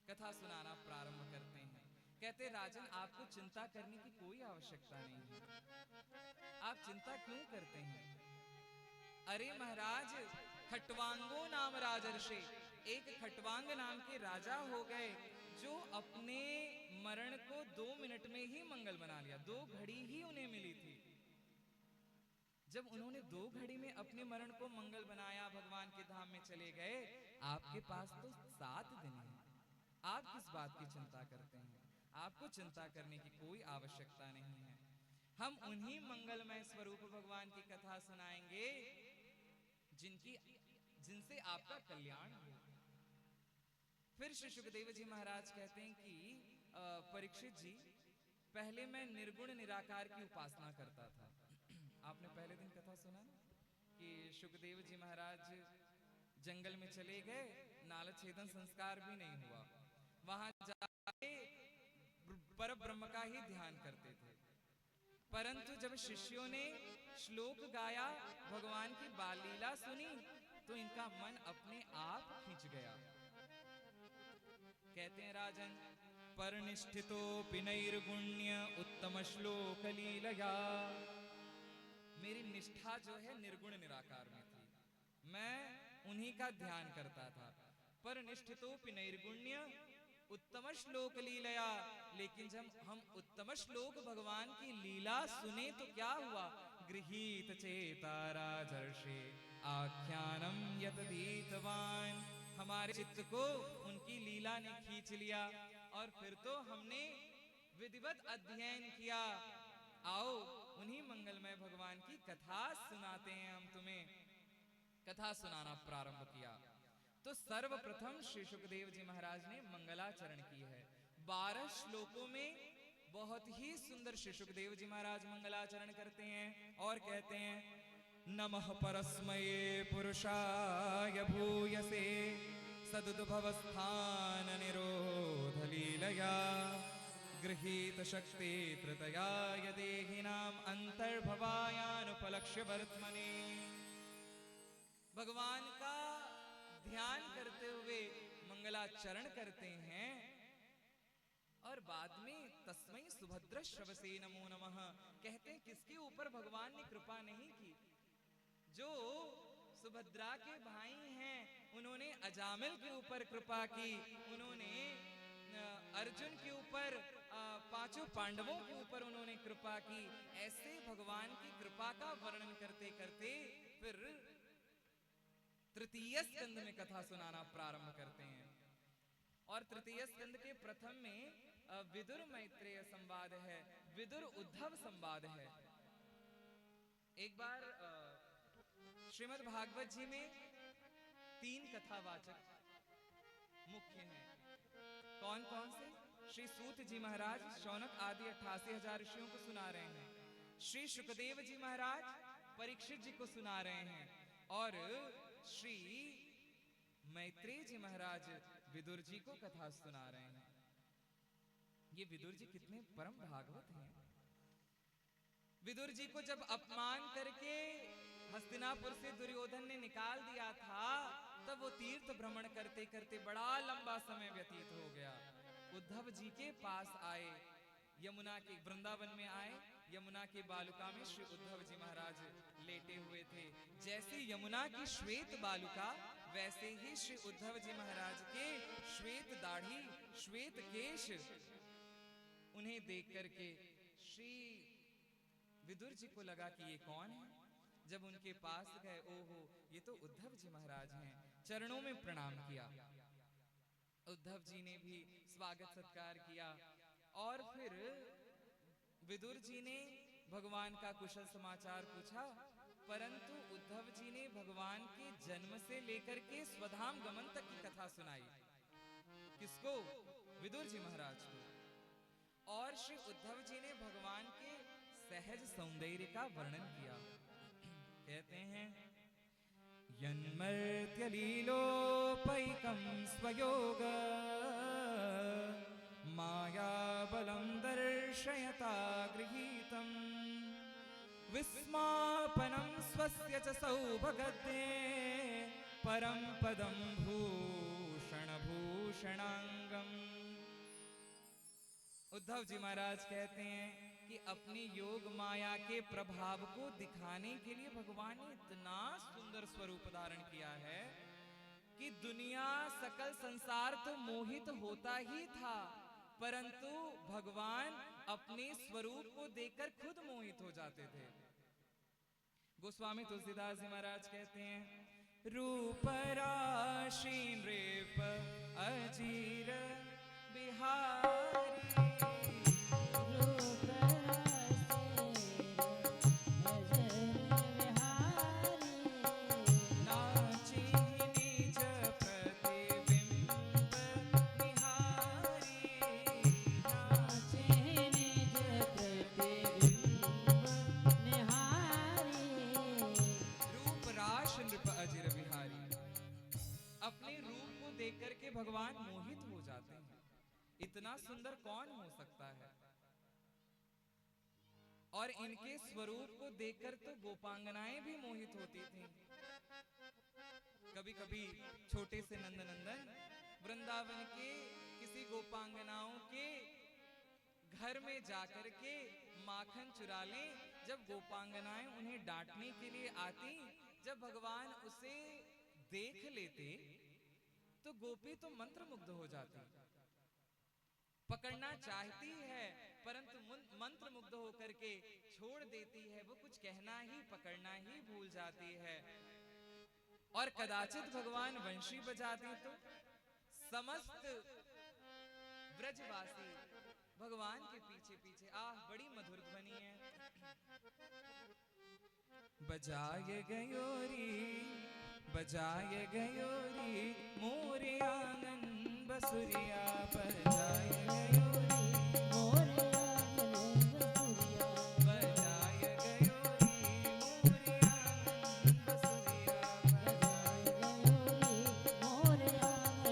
कथा सुनाना प्रारंभ करते हैं। कहते राजन, आपको चिंता करने की कोई आवश्यकता नहीं है। आप चिंता क्यों करते हैं? अरे महाराज, खटवांगो नाम राजर्षि, एक खटवांग नाम के राजा हो गए, जो अपने मरण को 2 मिनट में ही मंगल बना लिया। 2 घड़ी ही उन्हें मिली थी। जब उन्होंने 2 घड़ी में अपने मरण को मंगल बनाया, भगवान के धाम में चले गए। आपके पास तो 7 दिन है। आप किस बात की चिंता करते हैं? आपको चिंता करने की कोई आवश्यकता नहीं है। हम उन्हीं मंगलमय स्वरूप भगवान की कथा सुनाएंगे जिनसे आपका कल्याण हो। फिर श्री सुखदेव जी महाराज कहते हैं कि परीक्षित जी, पहले मैं निर्गुण निराकार की उपासना करता था। आपने पहले दिन कथा सुना ना कि सुखदेव जी महाराज जंगल में चले गए, नाल छेदन संस्कार भी नहीं हुआ। वहां जाके पर ब्रह्म का ही ध्यान करते थे। परंतु जब शिष्यों ने श्लोक गाया, भगवान की बाल लीला सुनी, तो इनका मन अपने आप खींच गया। कहते हैं राजन, परनिष्ठितो पिनैर्गुण्य उत्तम श्लोक लीलया। मेरी निष्ठा जो है निर्गुण निराकार में थी, मैं उन्हीं का ध्यान करता था। परनिष्ठितो पिनैर्गुण्य उत्तम श्लोक लीलया। लेकिन जब हम उत्तम श्लोक भगवान की लीला सुने तो क्या हुआ? गृहीत चेता राजर्षि आख्यानम यतदीतवान। हमारे चित्त को उनकी लीला ने खींच लिया और फिर तो हमने विधिवत अध्ययन किया। आओ उन्हीं मंगलमय भगवान की कथा सुनाते हैं हम तुम्हें। कथा सुनाना प्रारंभ किया तो सर्वप्रथम श्री सुखदेव जी महाराज ने मंगलाचरण की है। 12 श्लोकों में बहुत ही सुंदर श्री सुखदेव जी महाराज मंगलाचरण करते हैं और कहते हैं, नमः परस्मये पुरुषाय भूयसे सदुद्भवस्थान निरोध लीलया गृहीत शक्ति प्रतयाय देहिनाम अंतर्भवायानुपलक्ष्य वर्त्मने। भगवान का ध्यान करते हुए मंगलाचरण करते हैं और बाद में तस्मै सुभद्र श्रवसे नमो नमः कहते हैं। किसके ऊपर भगवान ने कृपा नहीं की? जो सुभद्रा के भाई हैं, उन्होंने अजामिल के ऊपर कृपा की, उन्होंने अर्जुन के ऊपर, 5 पांडवों के ऊपर उन्होंने कृपा की। ऐसे भगवान की कृपा का वर्णन करते करते फिर तृतीय स्कंद में कथा सुनाना प्रारंभ करते हैं। और तृतीय स्कंद के प्रथम में विदुर मैत्रेय संवाद है, विदुर उद्धव संवाद है। एक बार श्रीमद् भागवत जी में 3 कथावाचक मुख्य हैं। कौन कौन से? श्री सूत जी महाराज शौनक आदि 88,000 ऋषियों को सुना रहे हैं। श्री सुखदेव जी महाराज परीक्षित जी को सुना रहे हैं और श्री मैत्रेय जी महाराज विदुर जी को कथा सुना रहे हैं। ये विदुर जी कितने परम भागवत हैं। विदुर जी को जब अपमान करके हस्तिनापुर से दुर्योधन ने निकाल दिया था, तब वो तीर्थ भ्रमण करते करते बड़ा लंबा समय व्यतीत हो गया। उद्धव जी के पास आए, यमुना के वृंदावन में आए, यमुना के बालुका में श्री उद्धव जी महाराज लेटे हुए थे। जैसे यमुना की श्वेत बालुका, वैसे ही श्री उद्धव जी महाराज के श्वेत दाढ़ी, श्वेत केश, उन्हें देख करके श्री विदुर जी को लगा कि ये कौन है। जब उनके पास गए, ओहो ये तो उद्धव जी महाराज हैं। चरणों में प्रणाम किया। उद्धव जी ने भी स्वागत सत्कार किया और फिर विदुर जी ने भगवान का कुशल समाचार पूछा। परंतु उद्धव जी ने भगवान के जन्म से लेकर के स्वधाम गमन तक की कथा सुनाई। किसको? विदुर जी महाराज को। और श्री उद्धव जी ने भगवान के सहज सौंदर्य का वर्णन किया। कहते हैं, यन्मर्त्यलीलोपैकं स्वयोग मायाबलं दर्शयता गृहीतम् विस्मापनं स्वस्य च सौभगद्ये परं पदं भूषणांगम। उद्धव जी महाराज कहते हैं कि अपनी योग माया के प्रभाव को दिखाने के लिए भगवान ने इतना सुंदर स्वरूप धारण किया है कि दुनिया सकल संसार तो मोहित होता ही था, परंतु भगवान अपने स्वरूप को देखकर खुद मोहित हो जाते थे। गोस्वामी तुलसीदास जी महाराज कहते हैं रूप राशि नृप अजीर बिहारी करके भगवान मोहित हो जाते हैं। इतना सुंदर कौन हो सकता है? और इनके स्वरूप को देखकर तो गोपांगनाएं भी मोहित होती थी। कभी कभी छोटे से नंदनंदन वृंदावन के किसी गोपांगनाओं के घर में जाकर के माखन चुरा लें। जब गोपांगनाएं उन्हें डांटने के लिए आती, जब भगवान उसे देख लेते तो गोपी तो मंत्रमुग्ध हो जाती, पकड़ना चाहती है परंतु मंत्रमुग्ध होकर के छोड़ देती है। वो कुछ कहना ही पकड़ना ही भूल जाती है। और कदाचित भगवान वंशी बजाते तो समस्त ब्रजवासी भगवान के पीछे पीछे, बड़ी मधुर ध्वनि है। बजाए गयोरी बजाए गयोरी मोरे आंगन बसुरिया, बजाए गयोरी मोरे आंगन बसुरिया, बजाए गयोरी मोरे आंगन बसुरिया, बजाए गयोरी मोरे आंगन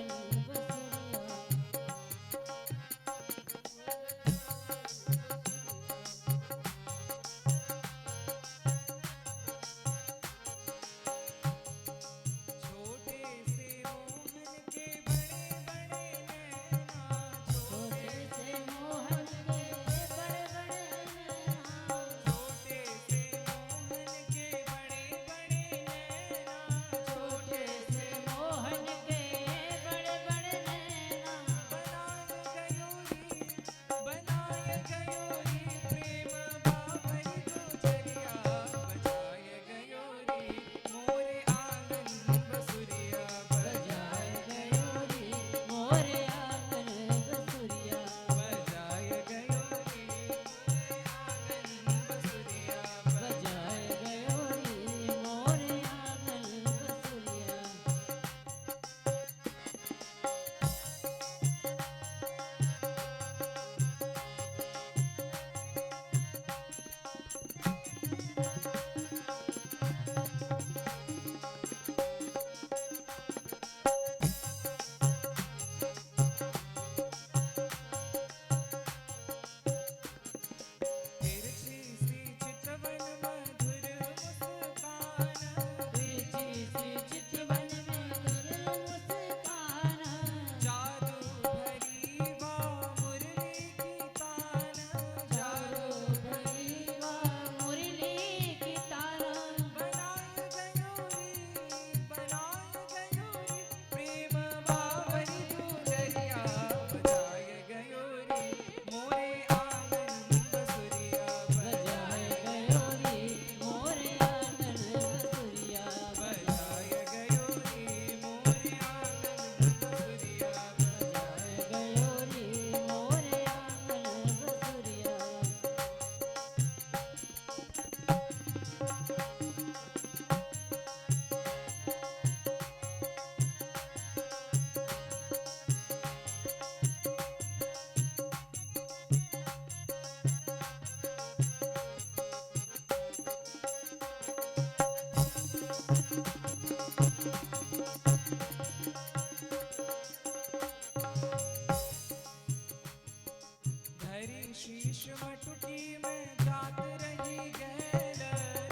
धरी शीश मटकी में जात रही गैल,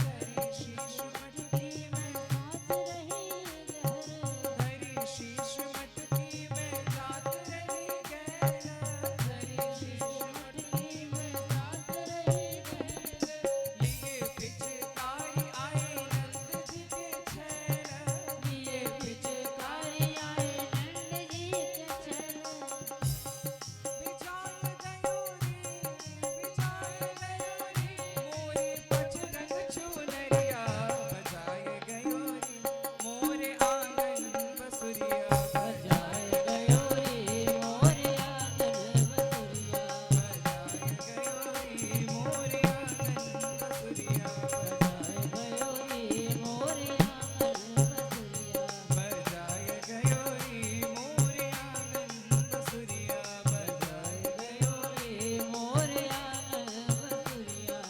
धरी शीश मटकी में
जात रही गैल,
धरी शीश मटकी में जात रही गैल, धरी शीश
मटकी में जात रही गैल,
लिए पिचकारी आई नंद जी के छैल,
लिए पिचकारी आए नंद जी के छैल,
बिछाए गयोरी, बिछाए गयोरी, मोरे पचरंग चुनरिया, बजाए गयोरी, मोरे आंगन बसुरिया,
बजाए गयो रे मोरे आंगन बसुरिया,
बजाए गयोरी, मोरे आंगन बसुरिया,
बजाए गयो रे मोरे आंगन बसुरिया,
बजाए गयोरी, मोरे आंगन बसुरिया, बजाए
गयो रे मोरे आंगन बसुरिया।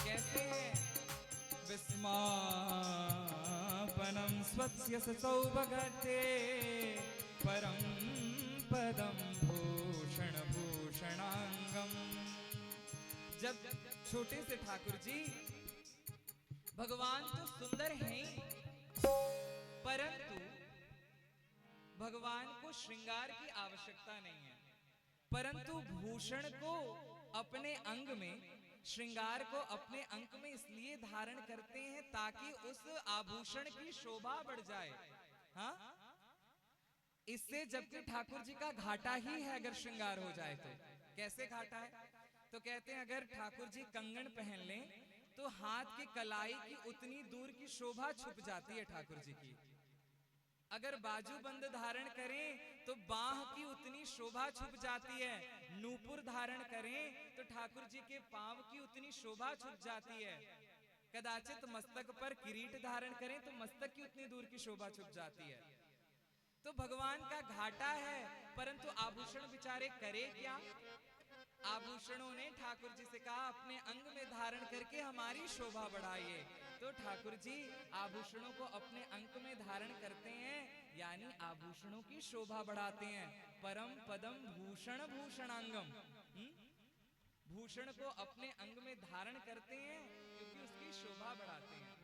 कैसे है विस्मापनं स्वस्य सौभगते परम पदम भूषण भूषणांगम। जब छोटे से ठाकुर जी भगवान तो सुंदर हैं ही, परंतु भगवान को श्रृंगार की आवश्यकता नहीं है, परंतु भूषण को अपने अंग में, श्रृंगार को अपने अंग में इसलिए धारण करते हैं ताकि उस आभूषण की शोभा बढ़ जाए। हाँ, इससे जबकि ठाकुर जी का घाटा ही है अगर श्रृंगार हो जाए तो। कैसे घाटा है? तो कहते हैं अगर ठाकुर जी कंगन पहन लें तो हाथ की कलाई की उतनी दूर की शोभा छुप जाती है ठाकुर जी की। अगर बाजूबंद धारण करें तो बाह की उतनी शोभा छुप जाती है। नूपुर धारण करें तो ठाकुर जी के पांव की उतनी शोभा छुप जाती है। कदाचित मस्तक पर किरीट धारण करें तो मस्तक की उतनी दूर की शोभा छुप जाती है। तो भगवान का घाटा है, परंतु आभूषण बेचारे करे क्या? आभूषणों ने ठाकुर जी से कहा अपने अंग में धारण करके हमारी शोभा बढ़ाइए। तो ठाकुर जी आभूषणों को अपने अंग में धारण करते हैं, यानी आभूषणों की शोभा बढ़ाते हैं। परम पदम भूषण भूषणांगम, भूषण को अपने अंग में धारण करते हैं क्योंकि उसकी शोभा बढ़ाते हैं।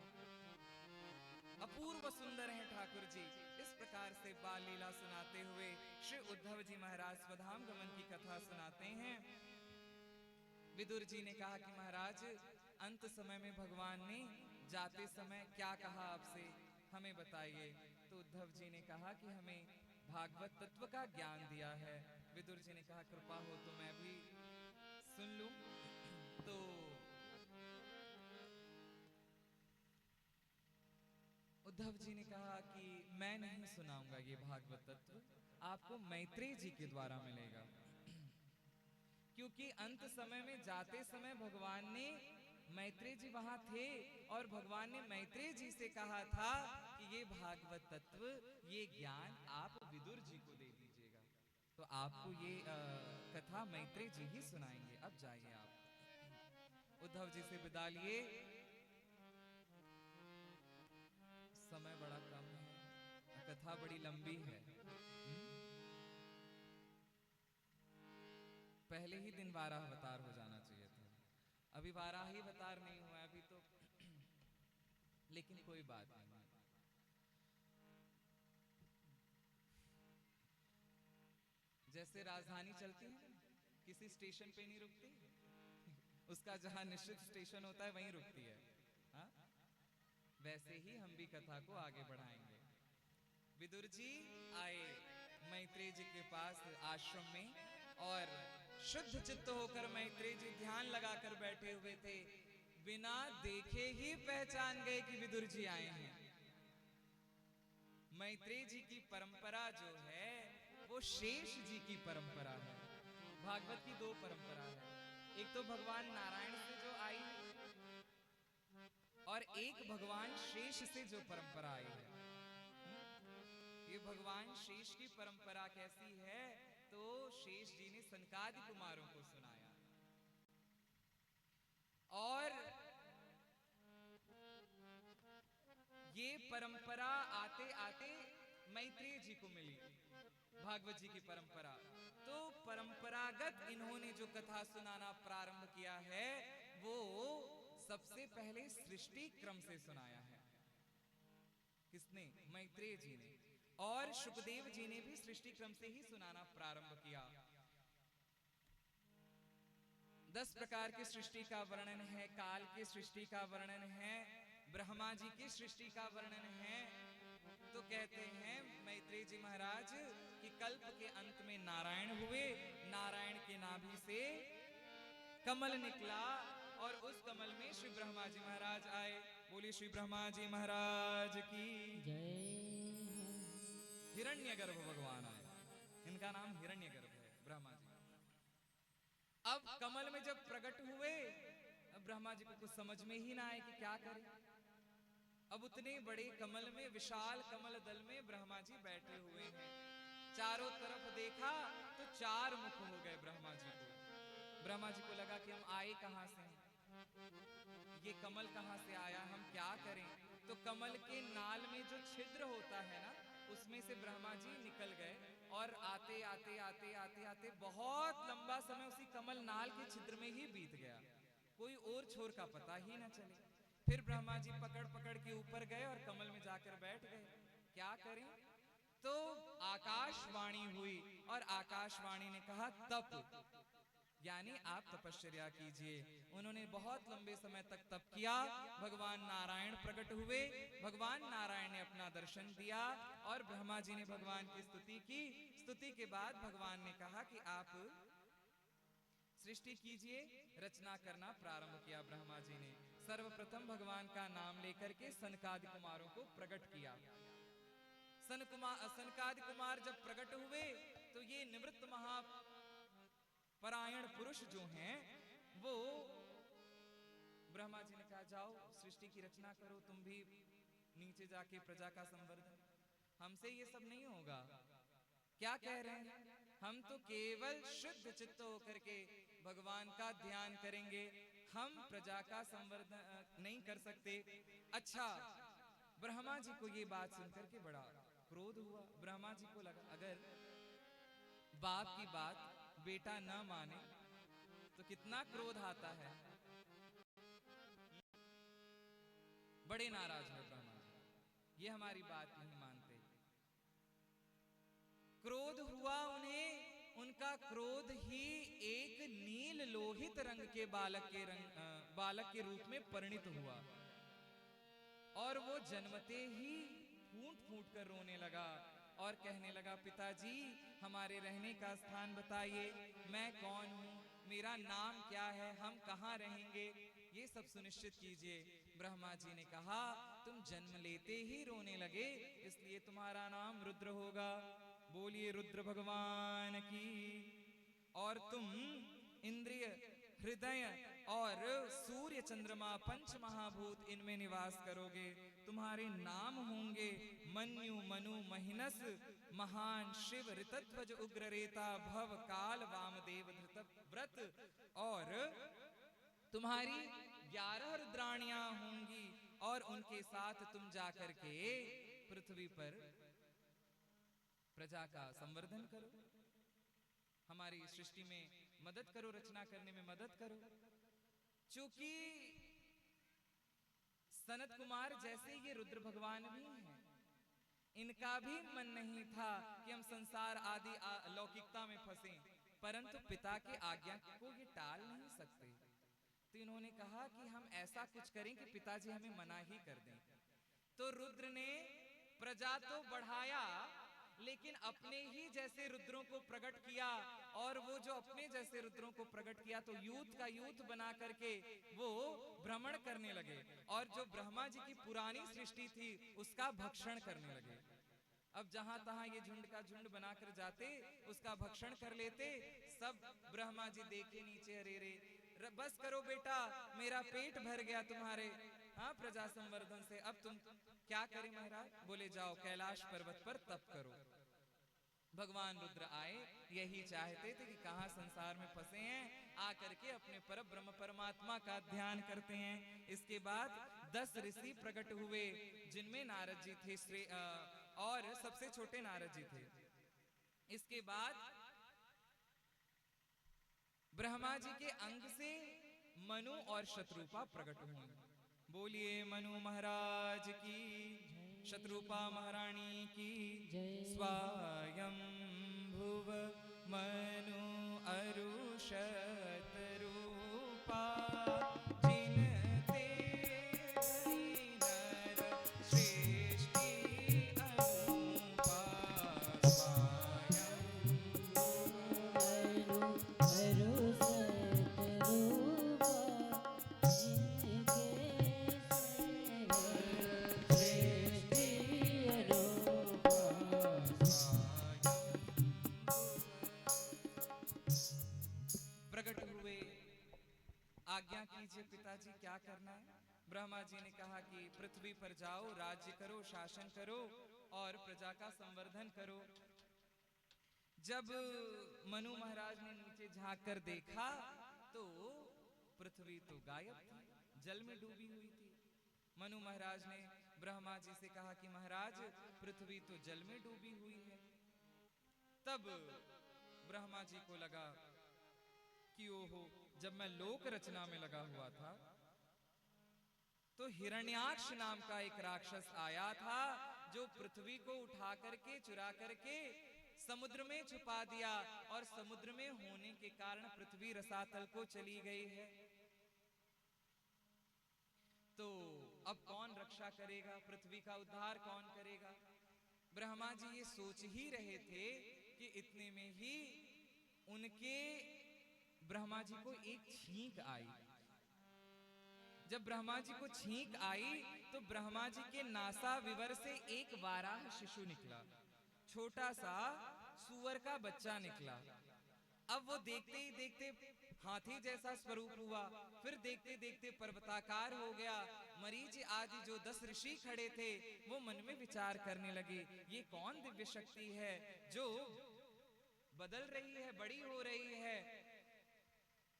अपूर्व सुंदर हैं ठाकुर जी। इस प्रकार से बाल लीला सुनाते हुए श्री उद्धव जी महाराज स्वधाम गमन की कथा सुनाते हैं। विदुर जी ने कहा कि महाराज अंत समय में भगवान ने जाते समय क्या कहा आपसे, हमें बताइए। तो उद्धव जी ने कहा कि हमें भागवत तत्व का ज्ञान दिया है। विदुर जी ने कहा कृपा हो तो मैं भी सुन लूं। तो उद्धव जी ने कहा कि मैं नहीं सुनाऊंगा ये भागवत तत्व, आपको मैत्रेय जी के द्वारा मिलेगा। क्योंकि अंत समय में जाते समय भगवान ने, मैत्रेय जी वहां थे और भगवान ने मैत्रेय जी से कहा था कि ये भागवत तत्व, ये ज्ञान आप विदुर जी को दे दीजिएगा। तो आपको ये कथा मैत्रेय जी ही सुनाएंगे। अब जाइए आप। उद्धव जी से विदा लिए। समय बड़ा कम है, कथा बड़ी लंबी है। पहले ही दिन वाराह अवतार हो जाना चाहिए था, अभी वाराह ही अवतार नहीं हुआ अभी तो लेकिन कोई बात नहीं। जैसे राजधानी चलती है, किसी स्टेशन पे नहीं रुकती, उसका जहां निश्चित स्टेशन होता है वहीं रुकती है। हा? वैसे ही हम भी कथा को आगे बढ़ाएंगे। विदुर जी आए मैत्रेय जी के पास आश्रम में और शुद्ध चित्त होकर मैत्रेय जी ध्यान लगाकर बैठे हुए थे। बिना देखे ही पहचान गए कि विदुर जी आए हैं। मैत्रेय जी की परंपरा जो है वो शेष जी की परंपरा है। भागवत की दो परंपरा है, एक तो भगवान नारायण से जो आई है और एक भगवान शेष से जो परंपरा आई है। ये भगवान शेष की परंपरा कैसी है, तो शेष जी ने सनकादि कुमारों को सुनाया। और ये परंपरा आते आते मैत्रेय जी को मिली, भागवत जी की परंपरा। तो परंपरागत इन्होंने जो कथा सुनाना प्रारंभ किया है वो सबसे पहले सृष्टि क्रम से सुनाया है। किसने? मैत्रेय जी ने। और शुकदेव जी ने भी सृष्टि क्रम से ही सुनाना प्रारंभ किया। 10 प्रकार की सृष्टि का वर्णन है, काल की सृष्टि का वर्णन है, ब्रह्मा जी की सृष्टि का वर्णन है। तो कहते हैं मैत्रेय जी महाराज कि कल्प के अंत में नारायण हुए, नारायण के नाभि से कमल निकला और उस कमल में श्री ब्रह्मा जी महाराज आए। बोलिए श्री ब्रह्मा जी महाराज की
जय।
हिरण्यगर्भ भगवान आए, इनका नाम हिरण्यगर्भ है ब्रह्मा जी। अब कमल में जब प्रकट हुए, अब ब्रह्मा जी को कुछ समझ में ही ना आए कि क्या करें। अब उतने बड़े कमल में, विशाल कमल दल में ब्रह्मा जी बैठे हुए हैं। चारों तरफ देखा तो 4 मुख हो गए ब्रह्मा जी को। ब्रह्मा जी को लगा कि हम आए कहां से हैं, ये कमल कहां से आया, हम क्या करें। तो कमल के नाल में जो छिद्र होता है ना, उसमें से ब्रह्मा जी निकल गए और आते आते आते आते आते बहुत लंबा समय उसी कमल नाल के छिद्र में ही बीत गया, कोई और छोर का पता ही ना चले। फिर ब्रह्मा जी पकड़ पकड़ के ऊपर गए और कमल में जाकर बैठ गए। क्या करें। तो आकाशवाणी हुई और आकाशवाणी ने कहा तप, यानी आप तपश्चर्या कीजिए। उन्होंने बहुत लंबे समय तक तप किया। भगवान नारायण प्रकट हुए, भगवान नारायण ने अपना दर्शन दिया और ब्रह्मा जी ने भगवान की स्तुति की। स्तुति के बाद भगवान ने कहा कि आप सृष्टि कीजिए, रचना करना प्रारंभ किया। ब्रह्मा जी ने सर्वप्रथम भगवान का नाम लेकर के सनकादि कुमारों को प्रकट किया। सनकादि कुमार जब प्रकट हुए तो ये निवृत्त महापरायण पुरुष जो हैं वो ब्रह्मा जी ने कहा जाओ सृष्टि की रचना करो, तुम भी नीचे जाके प्रजा का संवर्धन, हमसे ये सब नहीं होगा। क्या कह रहे हैं, हम तो केवल शुद्ध चित्त होकर के भगवान का ध्यान करेंगे, हम प्रजा का संवर्धन नहीं कर सकते। अच्छा, ब्रह्मा जी को ये बात सुनकर के बड़ा क्रोध हुआ। ब्रह्मा जी को लगा अगर बाप की बात बेटा न माने तो कितना क्रोध आता है। बड़े नाराज हुए ब्रह्मा जी, ये हमारी बात नहीं मानते। क्रोध हुआ उन्हें, उनका क्रोध ही एक नील लोहित रंग के बालक के रूप में परिणित हुआ और वो जन्मते ही फूट फूट कर रोने लगा और कहने लगा पिताजी हमारे रहने का स्थान बताइए, मैं कौन हूँ, मेरा नाम क्या है, हम कहाँ रहेंगे, ये सब सुनिश्चित कीजिए। ब्रह्मा जी ने कहा तुम जन्म लेते ही रोने लगे, इसलिए तुम्हारा नाम रुद्र होगा। बोलिए रुद्र भगवान की। और तुम इंद्रिय, हृदय और सूर्य चंद्रमा 5 महाभूत इनमें निवास करोगे। तुम्हारे नाम होंगे मन्यु, मनु, महिनस, महान, शिव, ऋतध्वज, उग्ररेता, भव, काल, वामदेव, धृतव्रत। और तुम्हारी 11 रुद्राणियां होंगी और उनके साथ तुम जाकर के पृथ्वी पर प्रजा का संवर्धन करो, हमारी सृष्टि में मदद करो, रचना करने में मदद करो। चूंकि सनत कुमार जैसे ये रुद्र भगवान भी हैं, इनका भी मन नहीं था कि हम संसार आदि लौकिकता में फंसे, परंतु पिता के आज्ञा को ये टाल नहीं सकते। तो इन्होंने कहा कि हम ऐसा कुछ करें कि पिताजी हमें मना ही कर दें। तो रुद्र ने प्रजा तो बढ़ाया लेकिन अपने ही जैसे रुद्रों को प्रकट किया, और वो जो अपने जैसे रुद्रों को प्रकट किया तो यूथ का यूथ बना करके वो भ्रमण करने लगे और जो ब्रह्मा जी की पुरानी सृष्टि थी उसका भक्षण करने लगे। अब जहां तहां ये झुंड का झुंड बनाकर जाते, उसका भक्षण कर लेते। सब ब्रह्मा जी देखे नीचे, अरे रे बस करो बेटा, मेरा पेट भर गया तुम्हारे प्रजा संवर्धन से, अब तुम क्या करें महाराज? बोले जाओ कैलाश पर्वत पर तप करो। भगवान रुद्र आए, यही चाहते थे कि कहां संसार में फंसे हैं, आकर के अपने पर ब्रह्म परमात्मा का ध्यान करते हैं। इसके बाद 10 ऋषि प्रकट हुए, जिनमें नारद जी थे और सबसे छोटे नारद जी थे। इसके बाद ब्रह्मा जी के अंग से मनु और शत्रुपा प्रकट हुए। बोलिए मनु महाराज की, शत्रुपा महारानी की। स्वयं भुव मनु अरु शत्रुपा, जिन ते भई नर सृष्टि अनुपा। प्रकट हुए, आज्ञा कीजिए पिताजी क्या करना है? ब्रह्मा जी ने कहा कि पृथ्वी पर जाओ, राज्य करो, शासन करो और प्रजा का संवर्धन करो। जब मनु महाराज ने नीचे झांक कर देखा तो पृथ्वी तो गायब थी, जल में डूबी हुई थी। मनु महाराज ने ब्रह्मा जी से कहा कि महाराज पृथ्वी तो जल में डूबी हुई है। तब ब्रह्मा जी को लगा कि ओहो, जब मैं लोक रचना में लगा हुआ था तो हिरण्याक्ष नाम का एक राक्षस आया था, जो पृथ्वी को उठा करके चुरा करके समुद्र में छुपा दिया, और समुद्र में होने के कारण पृथ्वी रसातल को चली गई है। तो अब कौन रक्षा करेगा, पृथ्वी का उद्धार कौन करेगा? ब्रह्मा जी ये सोच ही रहे थे कि इतने में ही उनके ब्रह्मा जी को एक छींक आई। जब ब्रह्मा जी को छींक आई तो ब्रह्मा जी के नासा विवर से एक वाराह शिशु निकला, छोटा सा सुअर का बच्चा निकला। अब वो देखते ही देखते हाथी जैसा स्वरूप हुआ, फिर देखते देखते पर्वताकार हो गया। मरीचि आदि जो 10 ऋषि खड़े थे वो मन में विचार करने लगे, ये कौन दिव्य शक्ति है जो बदल रही है, बड़ी हो रही है?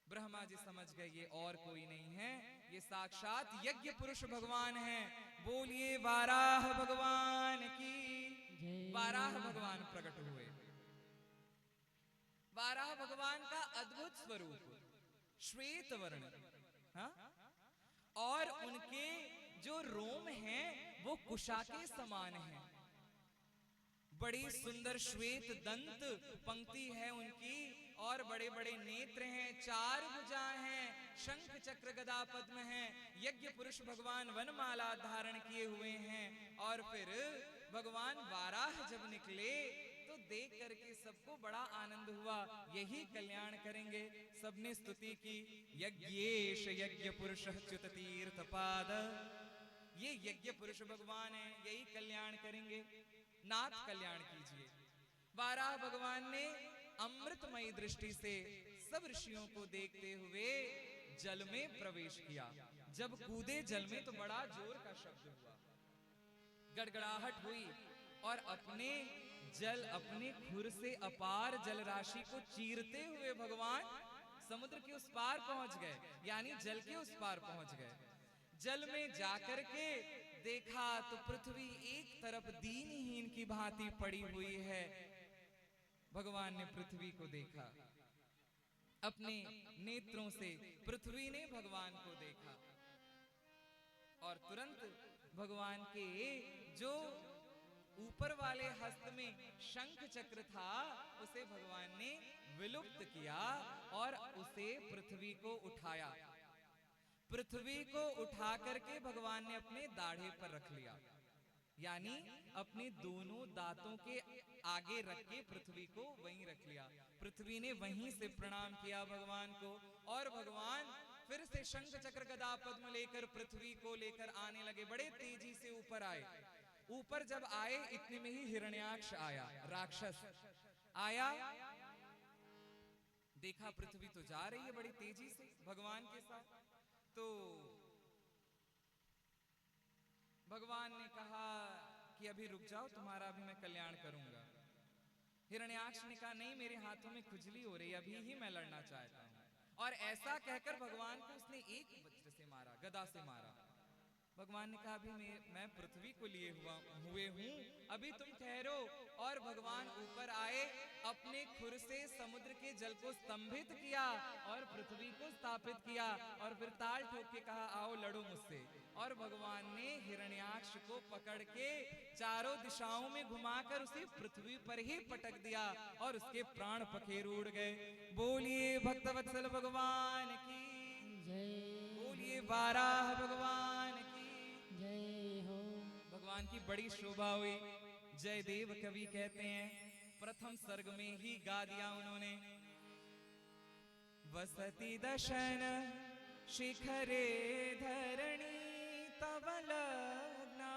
ब्रह्मा जी समझ गए ये और कोई नहीं है, ये साक्षात यज्ञ पुरुष भगवान हैं। बोलिए वाराह भगवान की। वाराह भगवान प्रकट हुए। वाराह भगवान का अद्भुत स्वरूप श्वेत वर्ण, हाँ? और उनके जो रोम हैं वो कुशा के समान हैं। बड़ी सुंदर श्वेत दंत पंक्ति है उनकी, और बड़े बड़े नेत्र हैं, 4 भुजाएं हैं, शंख चक्र गदा पद्म हैं। यज्ञ पुरुष भगवान वनमाला धारण किए हुए हैं। और फिर भगवान वाराह जब निकले तो देख करके सबको बड़ा आनंद हुआ, यही कल्याण करेंगे। सबने स्तुति की, यज्ञेश यज्ञ पुरुष च्युत तीर्थ पाद। ये यज्ञ पुरुष भगवान है, यही कल्याण करेंगे, नाथ कल्याण कीजिए। वाराह भगवान ने अमृतमयी दृष्टि से सब ऋषियों को देखते हुए जल में प्रवेश किया। जब कूदे जल में तो बड़ा जोर का शब्द हुआ, गड़गड़ाहट हुई, और अपने खुर से अपार जल राशि को चीरते हुए भगवान समुद्र के उस पार पहुंच गए, यानी जल के उस पार पहुंच गए। जल में जाकर के देखा तो पृथ्वी एक तरफ दीनहीन की भांति पड़ी हुई है। भगवान ने पृथ्वी को देखा, अपने नेत्रों से पृथ्वी ने भगवान को देखा, और तुरंत भगवान के जो ऊपर वाले हस्त में शंख चक्र था उसे भगवान ने विलुप्त किया और उसे पृथ्वी को उठाया। पृथ्वी को उठा करके भगवान ने अपने दाढ़े पर रख लिया, यानी अपने दोनों दांतों के आगे रख के पृथ्वी को वहीं रख लिया। पृथ्वी ने वहीं से प्रणाम किया भगवान को, और भगवान फिर से शंख चक्र गदा पद्म लेकर पृथ्वी को लेकर आने लगे। बड़े तेजी से ऊपर आए। ऊपर जब आए इतने में ही हिरण्याक्ष आया, राक्षस आया। देखा पृथ्वी तो जा रही है बड़ी तेजी से भगवान के साथ, तो भगवान ने कहा कि अभी रुक जाओ, तुम्हारा अभी मैं कल्याण करूंगा। हिरण्याक्ष ने कहा नहीं, मेरे हाथों में खुजली हो रही है, अभी ही मैं लड़ना चाहता हूं। और ऐसा कहकर भगवान को उसने एक वज्र से मारा, गदा से मारा। भगवान ने कहा अभी मैं पृथ्वी को लिए हुए हूं, अभी तुम ठहरो। और भगवान ऊपर आए, अपने खुर से समुद्र के जल को स्तंभित किया और पृथ्वी को स्थापित किया, और फिर ताल ठोक के कहा आओ लड़ो मुझसे। और भगवान ने हिरण्याक्ष को पकड़ के चारों दिशाओं में घुमाकर उसे पृथ्वी पर ही पटक दिया और उसके प्राण पखेरु उड़ गए। बोलिए भक्तवत्सल भगवान की
जय,
बोलिए वाराह भगवान की
जय हो।
भगवान की बड़ी शोभा हुई। जयदेव कवि कहते हैं, प्रथम सर्ग में ही गा दिया उन्होंने। वसति दशन शिखरे धरणी तव लग्ना,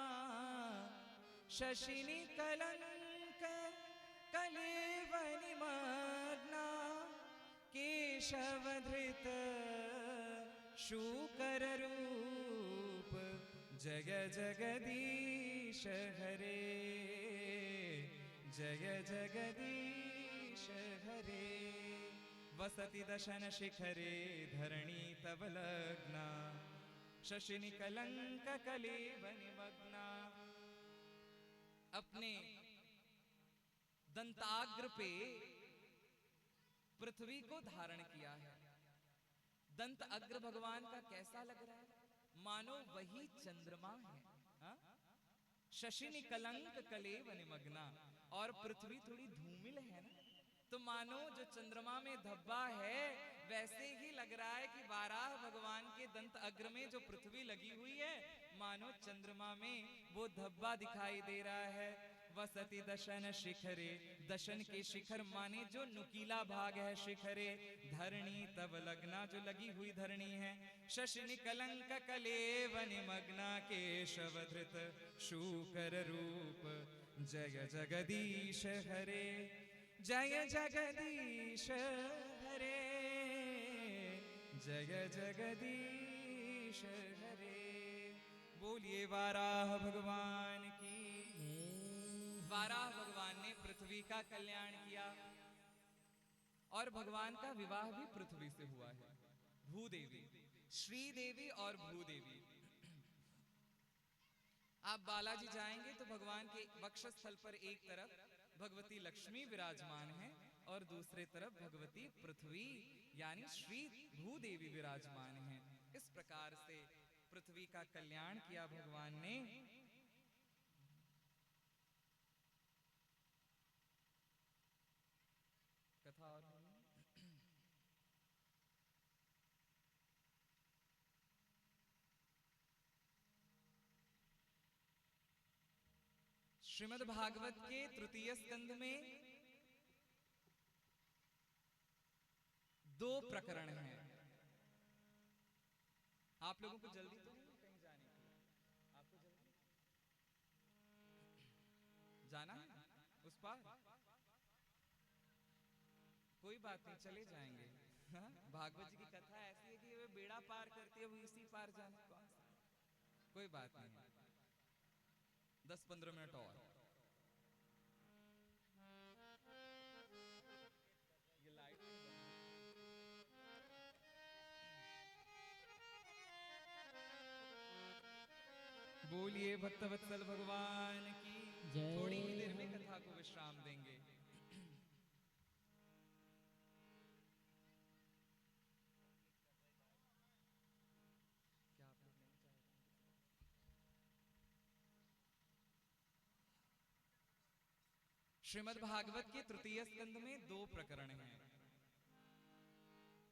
शशिनी कलंक कलेव निमग्ना, केशव धृत शूकर रूप, जय जगदीश हरे, जय जगदीश हरे। वसति दशन शिखरे धरणी तव लग्ना, शशिनी कलंक कलेव निमग्ना। अपने दंताग्र पे पृथ्वी को धारण किया है। दंत अग्र भगवान का कैसा लग रहा है, मानो वही चंद्रमा है। हा? शशिनी कलंक कलेव निमग्ना, और पृथ्वी थोड़ी धूमिल है ना, तो मानो जो चंद्रमा में धब्बा है वैसे ही लग रहा है कि वाराह भगवान के दंत अग्र में जो पृथ्वी लगी हुई है, मानो चंद्रमा में वो धब्बा दिखाई दे रहा है। वसति दशन शिखरे, दशन के शिखर माने जो नुकीला भाग है शिखरे, धरणी तव लग्ना जो लगी हुई धरणी है, शशिनी कलंक कलेव निमग्ना, केशव धृत शूकर रूप, जय जगदीश हरे, जय जगदीश हरे, जय जगदीश हरे। बोलिए वाराह भगवान की। वाराह भगवान ने पृथ्वी का कल्याण किया, और भगवान का विवाह भी पृथ्वी से हुआ है। भूदेवी, श्रीदेवी और भूदेवी। आप बालाजी जाएंगे तो भगवान के वक्षस्थल पर एक तरफ भगवती लक्ष्मी विराजमान है और दूसरे तरफ भगवती पृथ्वी यानी श्री भूदेवी विराजमान है। इस प्रकार से पृथ्वी का कल्याण किया भगवान ने। कथा और श्रीमद् भागवत के तृतीय स्कंध में 2 प्रकरण हैं। आप लोगों को जल्दी तो नहीं कहीं जाने की? आपको जल्दी जाना है उस पार? कोई बात नहीं, चले जाएंगे। हाँ? भागवत जी की कथा ऐसी है कि वे बेड़ा पार करती है, वो इसी पार जाने कौन सा? कोई बात नहीं, 10-15 मिनट और। ये लाइट बोलिए भक्तवत्सल भगवान की। थोड़ी ही देर में कथा को विश्राम देंगे। श्रीमद् भागवत के तृतीय स्कंद में 2 प्रकरण हैं,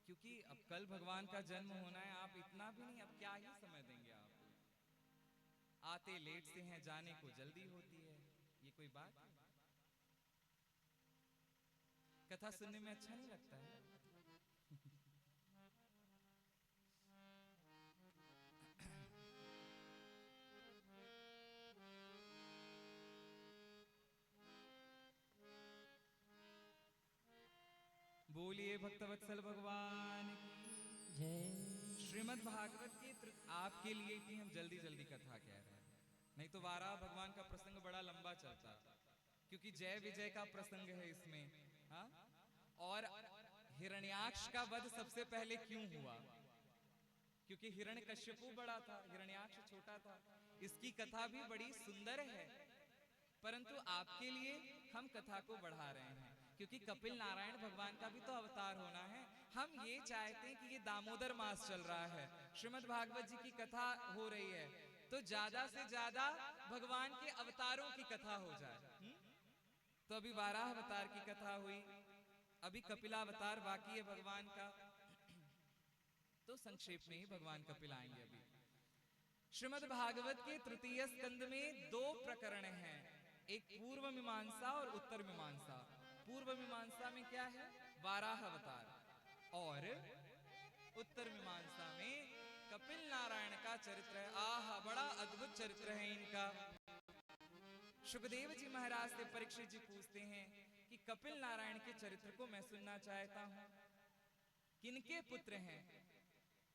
क्योंकि अब कल भगवान का जन्म होना है। आप इतना भी नहीं, अब क्या ही समय देंगे आप? आते लेट से हैं, जाने को जल्दी होती है, ये कोई बात है? कथा सुनने में अच्छा नहीं लगता है? बोलिए भक्तवत्सल भगवान की
जय।
श्रीमद् भागवत के आपके लिए कि हम जल्दी जल्दी कथा कह रहे हैं, नहीं तो वाराह भगवान का प्रसंग बड़ा लंबा चलता, क्योंकि जय विजय का प्रसंग है इसमें। हाँ, और हिरण्याक्ष का वध सबसे पहले क्यों हुआ? क्योंकि हिरण्यकश्यपु बड़ा था, हिरण्याक्ष छोटा था। इसकी कथा भी बड़ी सुंदर है, परंतु आपके लिए हम कथा को बढ़ा रहे हैं, क्योंकि कपिल नारायण भगवान का भी तो अवतार होना है। हम ये चाहते हैं कि ये दामोदर मास चल रहा है, श्रीमद् भागवत जी की कथा हो रही है, तो ज्यादा से ज्यादा भगवान के अवतारों की कथा हो जाए। तो अभी वाराह अवतार की कथा हुई, अभी कपिलावतार बाकी है भगवान का। तो संक्षेप में ही भगवान कपिल आएंगे। अभी श्रीमद् भागवत के तृतीय स्कंद में 2 प्रकरण हैं, एक पूर्व मीमांसा और उत्तर मीमांसा। पूर्व मीमांसा में क्या है? वाराह अवतार, और उत्तर मीमांसा में कपिल नारायण का चरित्र है। आह, बड़ा अद्भुत चरित्र है इनका। सुखदेव जी महाराज से परीक्षित जी पूछते हैं कि कपिल नारायण के चरित्र को मैं सुनना चाहता हूं, किनके पुत्र हैं?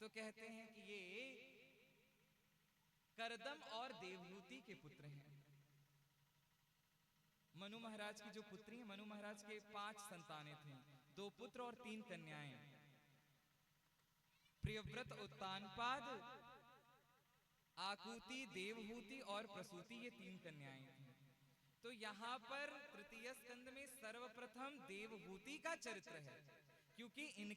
तो कहते हैं कि ये करदम और देवहूति के पुत्र हैं। मनु महाराज की जो पुत्री है, मनु महाराज के 5 संतानें थीं, 2 पुत्र और 3 कन्याएं। प्रियव्रत, उत्तानपाद, आकुति, देवहूति और प्रसूति, ये 3 कन्याएं थीं। तो यहां पर तृतीय स्कंद में सर्वप्रथम देवहूति का चरित्र है, क्योंकि इन